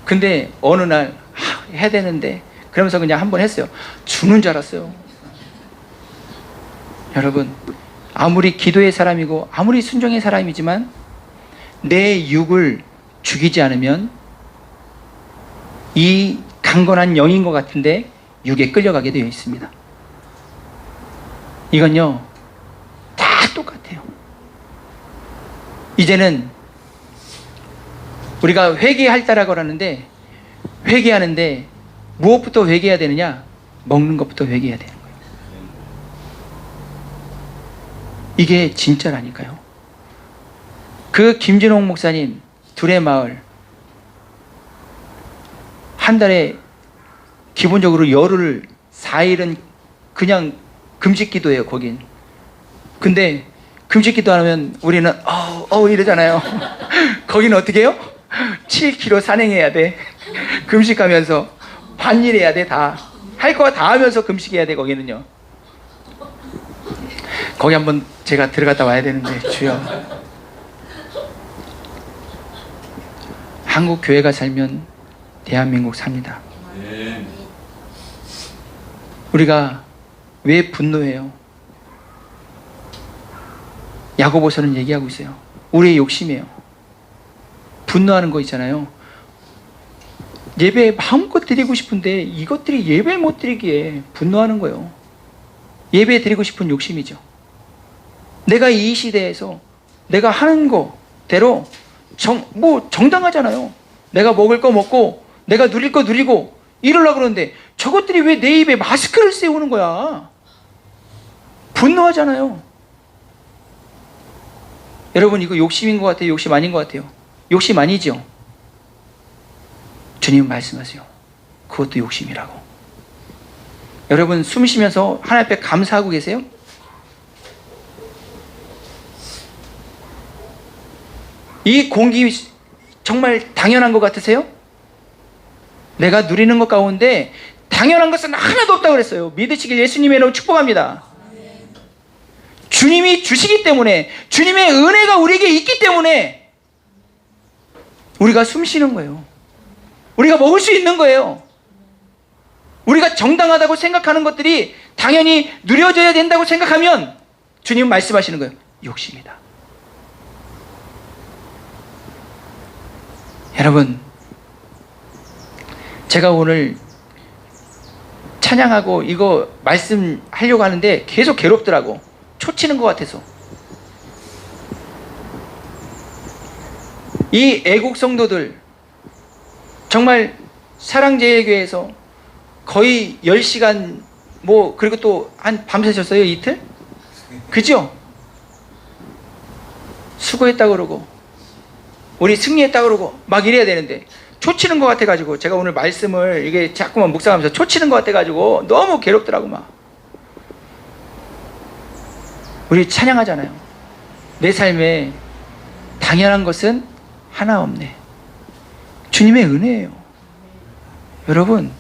근데 어느 날 해야 되는데 그러면서 그냥 한 번 했어요. 죽는 줄 알았어요. 여러분, 아무리 기도의 사람이고 아무리 순종의 사람이지만 내 육을 죽이지 않으면 이 강건한 영인 것 같은데 육에 끌려가게 되어 있습니다. 이건요 다 똑같아요. 이제는 우리가 회개할 때라고 하는데 회개하는데 무엇부터 회개해야 되느냐? 먹는 것부터 회개해야 되는 거예요. 이게 진짜라니까요. 그 김진홍 목사님 둘의 마을 한 달에 기본적으로 열흘 4일은 그냥 금식 기도예요, 거긴. 근데 금식 기도 안 하면 우리는 이러잖아요. 거기는 어떻게 해요? 7km 산행해야 돼. 금식하면서 반일해야 돼. 다 할 거 다 하면서 금식해야 돼. 거기는요. 거기 한번 제가 들어갔다 와야 되는데, 주여. 한국 교회가 살면 대한민국 삽니다. 네. 우리가 왜 분노해요? 야고보서는 얘기하고 있어요. 우리의 욕심이에요. 분노하는 거 있잖아요. 예배 마음껏 드리고 싶은데 이것들이 예배 못 드리기에 분노하는 거예요. 예배 드리고 싶은 욕심이죠. 내가 이 시대에서 내가 하는 거대로 정당하잖아요. 내가 먹을 거 먹고 내가 누릴 거 누리고 이러려고 그러는데 저것들이 왜 내 입에 마스크를 세우는 거야? 분노하잖아요. 여러분, 이거 욕심인 것 같아요? 욕심 아닌 것 같아요? 욕심 아니죠? 주님 말씀하세요. 그것도 욕심이라고. 여러분, 숨 쉬면서 하나님 앞에 감사하고 계세요? 이 공기 정말 당연한 것 같으세요? 내가 누리는 것 가운데 당연한 것은 하나도 없다고 그랬어요. 믿으시길 예수님의 이름으로 축복합니다. 주님이 주시기 때문에, 주님의 은혜가 우리에게 있기 때문에 우리가 숨 쉬는 거예요. 우리가 먹을 수 있는 거예요. 우리가 정당하다고 생각하는 것들이 당연히 누려져야 된다고 생각하면 주님 말씀하시는 거예요. 욕심이다. 여러분, 제가 오늘 찬양하고 이거 말씀하려고 하는데 계속 괴롭더라고. 초치는 것 같아서. 이 애국 성도들 정말 사랑제일교회에서 거의 10시간 그리고 또 한 밤새셨어요, 이틀? 그죠? 수고했다 그러고 우리 승리했다 그러고 막 이래야 되는데 초치는 것 같아가지고 제가 오늘 말씀을 이게 자꾸만 묵상하면서 초치는 것 같아가지고 너무 괴롭더라고. 막 우리 찬양하잖아요. 내 삶에 당연한 것은 하나 없네. 주님의 은혜예요. 여러분,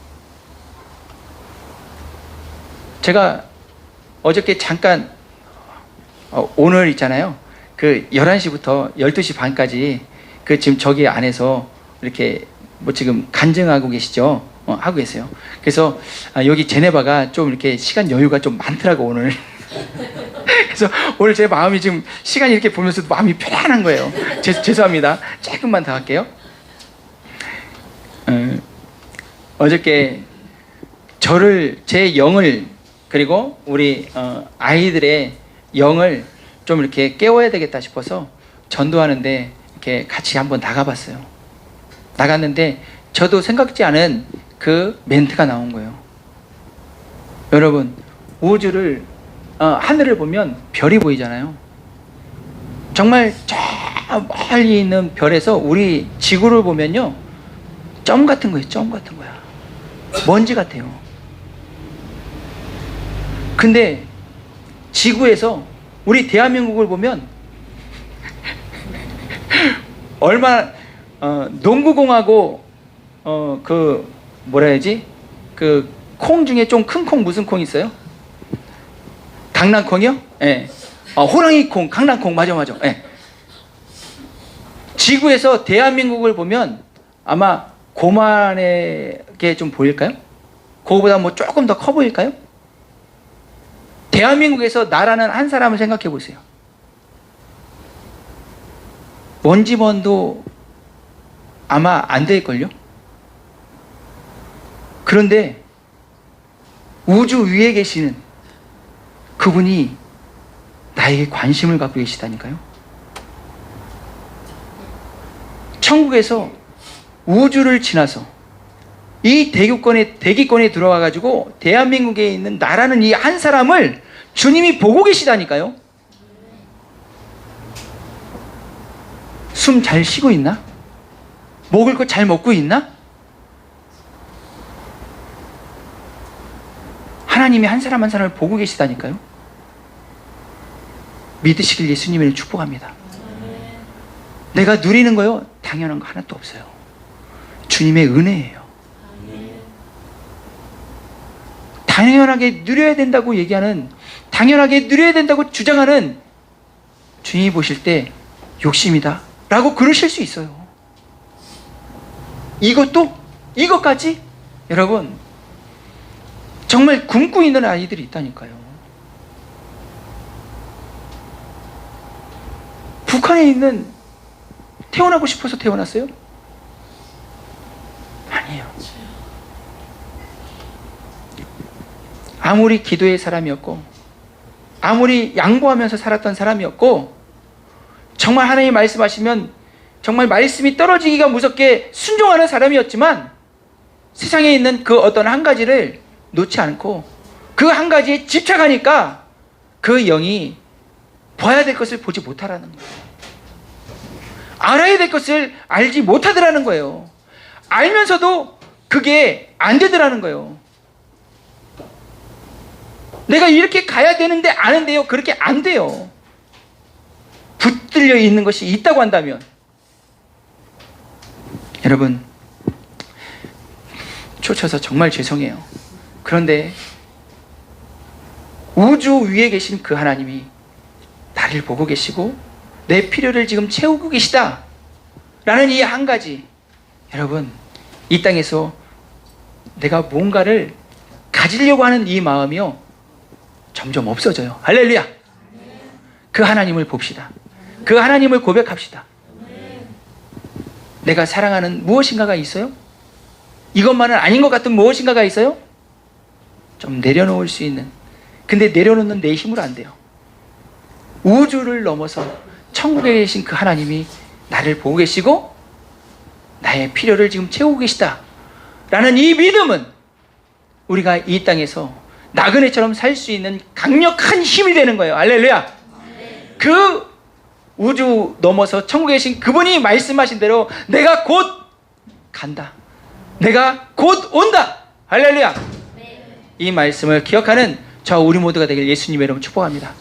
제가 어저께 잠깐 오늘 있잖아요. 그 11시부터 12시 반까지 그 지금 저기 안에서 이렇게 지금 간증하고 계시죠? 하고 계세요. 그래서 여기 제네바가 좀 이렇게 시간 여유가 좀 많더라고 오늘. 그래서 오늘 제 마음이 지금 시간이 이렇게 보면서도 마음이 편안한 거예요. 죄송합니다. 조금만 더 할게요. 어저께 제 영을 그리고 우리 아이들의 영을 좀 이렇게 깨워야 되겠다 싶어서 전도하는데 이렇게 같이 한번 나가봤어요. 나갔는데 저도 생각지 않은 그 멘트가 나온 거예요. 여러분, 우주를 하늘을 보면 별이 보이잖아요. 정말 저 멀리 있는 별에서 우리 지구를 보면요, 점 같은 거예요. 점 같은 거야. 먼지 같아요. 근데 지구에서 우리 대한민국을 보면 얼마나 농구공하고 그 뭐라 해야지, 그 콩 중에 좀 큰 콩 무슨 콩 있어요? 강낭콩이요? 예. 호랑이콩, 강낭콩, 맞아. 예. 지구에서 대한민국을 보면 아마 고만하게 좀 보일까요? 그거보다 조금 더 커 보일까요? 대한민국에서 나라는 한 사람을 생각해 보세요. 먼지먼도 아마 안 될걸요? 그런데 우주 위에 계시는 그분이 나에게 관심을 갖고 계시다니까요. 천국에서 우주를 지나서 이 대기권에 들어와 가지고 대한민국에 있는 나라는 이 한 사람을 주님이 보고 계시다니까요. 숨 잘 쉬고 있나? 먹을 거 잘 먹고 있나? 하나님이 한 사람 한 사람을 보고 계시다니까요. 믿으시길 예수님을 축복합니다. 내가 누리는 거요, 당연한 거 하나도 없어요. 주님의 은혜예요. 당연하게 누려야 된다고 얘기하는, 당연하게 누려야 된다고 주장하는 주님이 보실 때 욕심이다 라고 그러실 수 있어요. 이것까지? 여러분, 정말 굶고 있는 아이들이 있다니까요. 북한에 있는, 태어나고 싶어서 태어났어요? 아니에요. 아무리 기도의 사람이었고, 아무리 양보하면서 살았던 사람이었고, 정말 하나님 말씀하시면 정말 말씀이 떨어지기가 무섭게 순종하는 사람이었지만, 세상에 있는 그 어떤 한 가지를 놓지 않고 그 한 가지에 집착하니까 그 영이 봐야 될 것을 보지 못하라는 거예요. 알아야 될 것을 알지 못하더라는 거예요. 알면서도 그게 안 되더라는 거예요. 내가 이렇게 가야 되는데 아는데요, 그렇게 안 돼요. 붙들려 있는 것이 있다고 한다면, 여러분, 초쳐서 정말 죄송해요. 그런데 우주 위에 계신 그 하나님이 나를 보고 계시고 내 필요를 지금 채우고 계시다 라는 이 한 가지, 여러분, 이 땅에서 내가 뭔가를 가지려고 하는 이 마음이요, 점점 없어져요. 할렐루야. 그 하나님을 봅시다. 그 하나님을 고백합시다. 내가 사랑하는 무엇인가가 있어요? 이것만은 아닌 것 같은 무엇인가가 있어요? 좀 내려놓을 수 있는, 근데 내려놓는 내 힘으로 안 돼요. 우주를 넘어서 천국에 계신 그 하나님이 나를 보고 계시고 나의 필요를 지금 채우고 계시다 라는 이 믿음은 우리가 이 땅에서 나그네처럼 살 수 있는 강력한 힘이 되는 거예요. 할렐루야. 그 우주 넘어서 천국에 계신 그분이 말씀하신 대로 내가 곧 간다, 내가 곧 온다. 할렐루야. 이 말씀을 기억하는 저 우리 모두가 되길 예수님의 이름으로 축복합니다.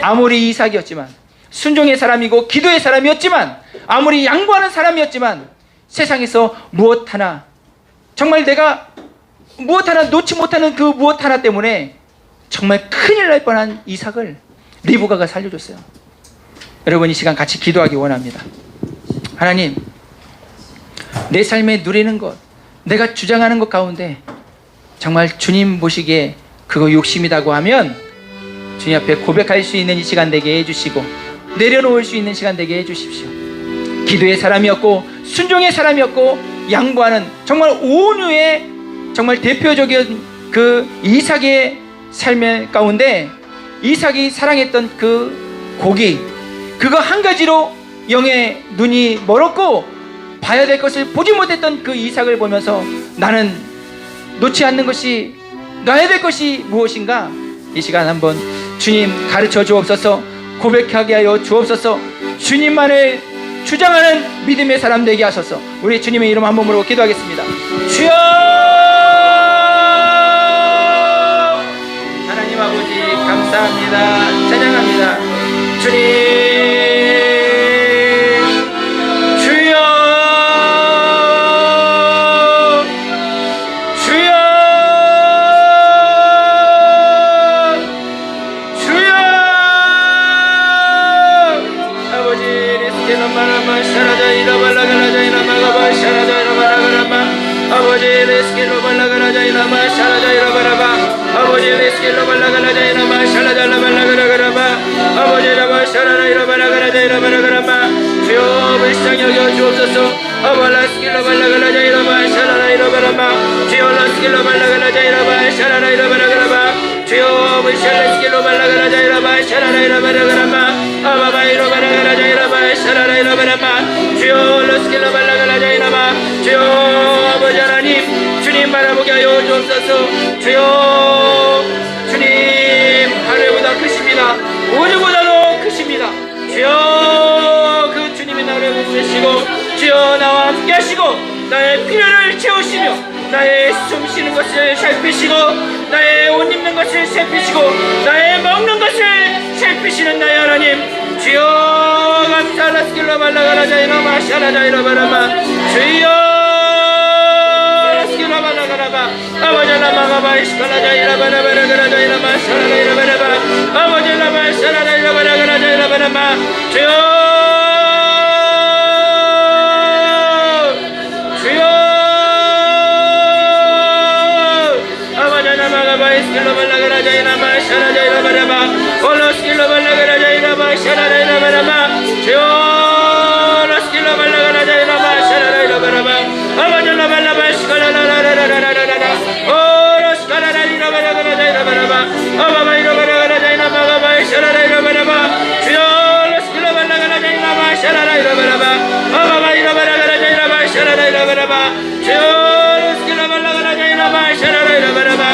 아무리 이삭이었지만, 순종의 사람이고 기도의 사람이었지만, 아무리 양보하는 사람이었지만, 세상에서 무엇 하나, 정말 내가 무엇 하나 놓지 못하는 그 무엇 하나 때문에 정말 큰일 날 뻔한 이삭을 리브가가 살려줬어요. 여러분, 이 시간 같이 기도하기 원합니다. 하나님, 내 삶에 누리는 것, 내가 주장하는 것 가운데 정말 주님 보시기에 그거 욕심이라고 하면 주님 앞에 고백할 수 있는 이 시간 되게 해주시고 내려놓을 수 있는 시간 되게 해주십시오. 기도의 사람이었고 순종의 사람이었고 양보하는 정말 온유의 정말 대표적인 그 이삭의 삶의 가운데 이삭이 사랑했던 그 고기, 그거 한 가지로 영의 눈이 멀었고 봐야 될 것을 보지 못했던 그 이삭을 보면서 나는 놓지 않는 것이, 놔야 될 것이 무엇인가, 이 시간 한번 주님 가르쳐 주옵소서. 고백하게 하여 주옵소서. 주님만을 주장하는 믿음의 사람 되게 하소서. 우리 주님의 이름 한 번으로 기도하겠습니다. 주여, 하나님 아버지 감사합니다. 찬양합니다. 주님, 주여 불쌍히 여겨 주옵소서. 아발라스킬로 발라가라자 이라바 샤라라 이라바라마 주여 라스킬로 발라가라자 이라바 샤라라 이라바라가라마 주여 불샬라스킬로 발라가라자 이라바 샤라라 이라바라가라마 아바바 이라바라가라자 이라바 샤라라 이라바라마 주여 라스킬로 발라가라자 이라바 주여 아버지 하나님 주님 바라보게 하여 주옵소서. 주여 주님 하늘보다 크십니다. 우주보다도 크십니다. 주여 그 주님이 나를 보고 계시고 주여 나와 함께 하시고 나의 필요를 채우시며 나의 숨 쉬는 것을 살피시고 나의 옷 입는 것을 살피시고 나의 먹는 것을 살피시는 나의 하나님 주여 감사라스킬로 발라가라자이라 마샤라자이라 바라마 주여 라스킬로 발라가라바 아버지라 마가바이스칼라자이라 바라바라가라자이라 마샤라자이라 바라바 아버지라 마샤라자이라 바라가라자이라 바라마 주여 Skillo balagarajaina ma sharajaina barama Olo skillo balagarajaina ma sharajaina barama Olo skillo balagarajaina ma sharajaina barama Abajala balaba skala la la la la la la la Olo skala la la balagarajaina barama Ababaina balagarajaina ma gaba sharajaina barama Olo skillo balagarajaina ma sharajaina barama Ababaina balagarajaina ma sharajaina barama Olo skillo balagarajaina ma sharajaina barama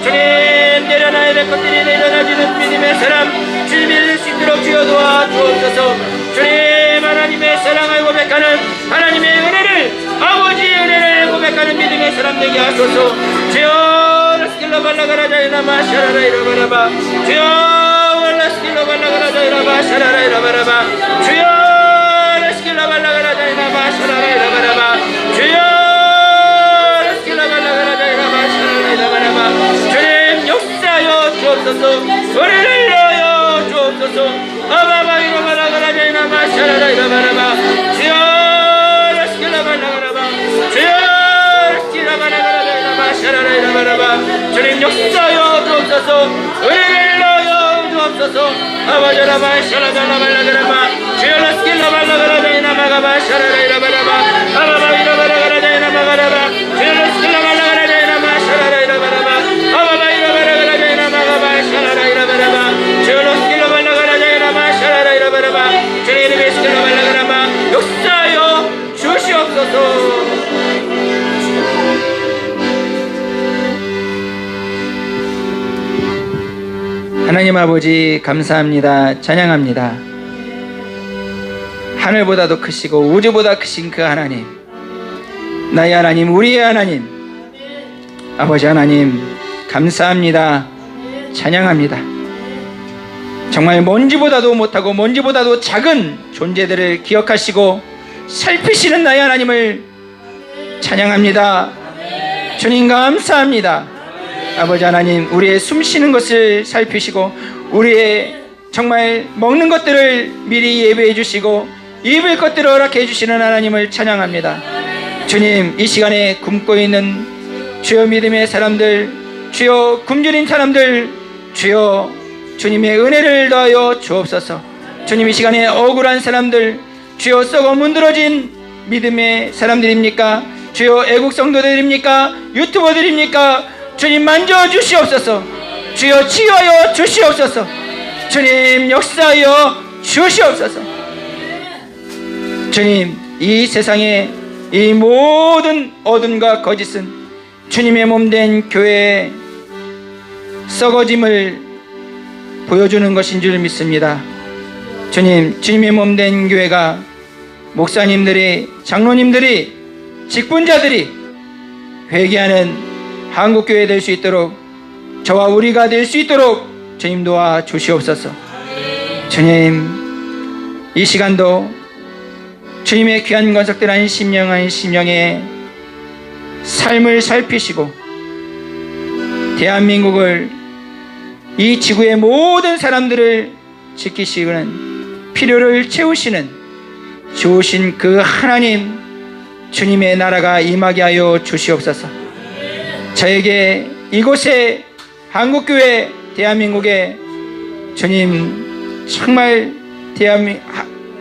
주님 내려놔야 될 것들이 내려놔지는 믿음의 사람 주님 믿을 수 있도록 주여 도와주옵소서 주님 하나님의 사랑을 고백하는 하나님의 은혜를 아버지의 은혜를 고백하는 믿음의 사람 되게 하소서 주여 라스킬로 발라가라자이라 마샤라라 이라바라바 주여 라스킬로 발라가라자이라 마샤라라 이라바라바 주여 라스킬로 발라가라자이라 마샤라라 이라바라바 주여 주님 역사여 주옵소서 우리를 넣어 주옵소서 아바바이로 말아가라자이나 마샤라라 이라바라바 주여 라스킬라 말라가라바 주여 라스킬라 말아가라자이나 마샤라라 이라바라바 주님 역사여 주옵소서 우리를 넣어 주옵소서 아바자라 마샤라라 말라가라바 주여 라스킬라 말라가라자이나 마가바 샤라라 이라바라바 아바바이로 말아가라자이나 마가라바 주여 라스킬라 말라가라자이나 마샤라라 이라바라바 아바바이로 말아가라자이나 마가바 샤라라 이라바라바 주여 라스킬라 말라가라자이나 마샤라라 이라바라바 주님 이름의 스킬라 말라가라바 역사여 주시옵소서 하나님 아버지 감사합니다. 찬양합니다. 하늘보다도 크시고 우주보다 크신 그 하나님 나의 하나님 우리의 하나님 아버지 하나님 감사합니다. 찬양합니다. 정말 먼지보다도 못하고 먼지보다도 작은 존재들을 기억하시고 살피시는 나의 하나님을 찬양합니다. 주님 감사합니다. 아버지 하나님 우리의 숨쉬는 것을 살피시고 우리의 정말 먹는 것들을 미리 예배해 주시고 입을 것들을 허락해 주시는 하나님을 찬양합니다. 주님 이 시간에 굶고 있는 주여 믿음의 사람들 주여 굶주린 사람들 주여 주님의 은혜를 더하여 주옵소서. 주님 이 시간에 억울한 사람들 주여 썩어 문드러진 믿음의 사람들입니까? 주여 애국 성도들입니까? 유튜버들입니까? 주님 만져주시옵소서. 주여 치유하여 주시옵소서. 주님 역사하여 주시옵소서. 주님 이 세상에 이 모든 어둠과 거짓은 주님의 몸된 교회의 썩어짐을 보여주는 것인 줄 믿습니다. 주님 주님의 몸된 교회가 목사님들이 장로님들이 직분자들이 회개하는 한국교회 될 수 있도록 저와 우리가 될 수 있도록 주님 도와 주시옵소서. 주님 이 시간도 주님의 귀한 권속들한 심령의 삶을 살피시고 대한민국을 이 지구의 모든 사람들을 지키시는 필요를 채우시는 좋으신 그 하나님 주님의 나라가 임하게 하여 주시옵소서. 저에게 이곳에 한국교회 대한민국에 주님 정말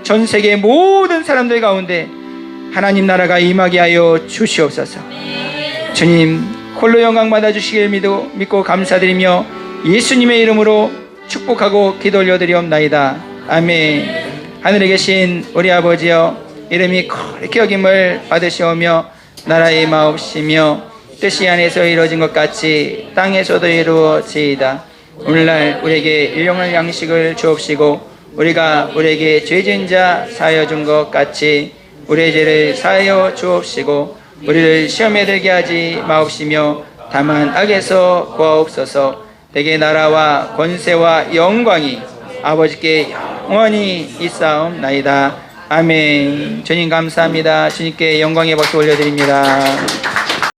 전 세계 모든 사람들 가운데 하나님 나라가 임하게 하여 주시옵소서. 주님 홀로 영광 받아주시길 믿고 감사드리며 예수님의 이름으로 축복하고 기도 올려드리옵나이다. 아멘. 하늘에 계신 우리 아버지여 이름이 거룩히 여김을 받으시오며 나라의 마옵시며 뜻이 안에서 이루어진 것 같이 땅에서도 이루어지이다. 오늘날 우리에게 일용할 양식을 주옵시고 우리가 우리에게 죄진 자 사하여 준 것 같이 우리의 죄를 사하여 주옵시고 우리를 시험에 들게 하지 마옵시며 다만 악에서 구하옵소서. 대개 나라와 권세와 영광이 아버지께 영원히 있사옵나이다. 아멘. 주님 감사합니다. 주님께 영광의 박수 올려드립니다.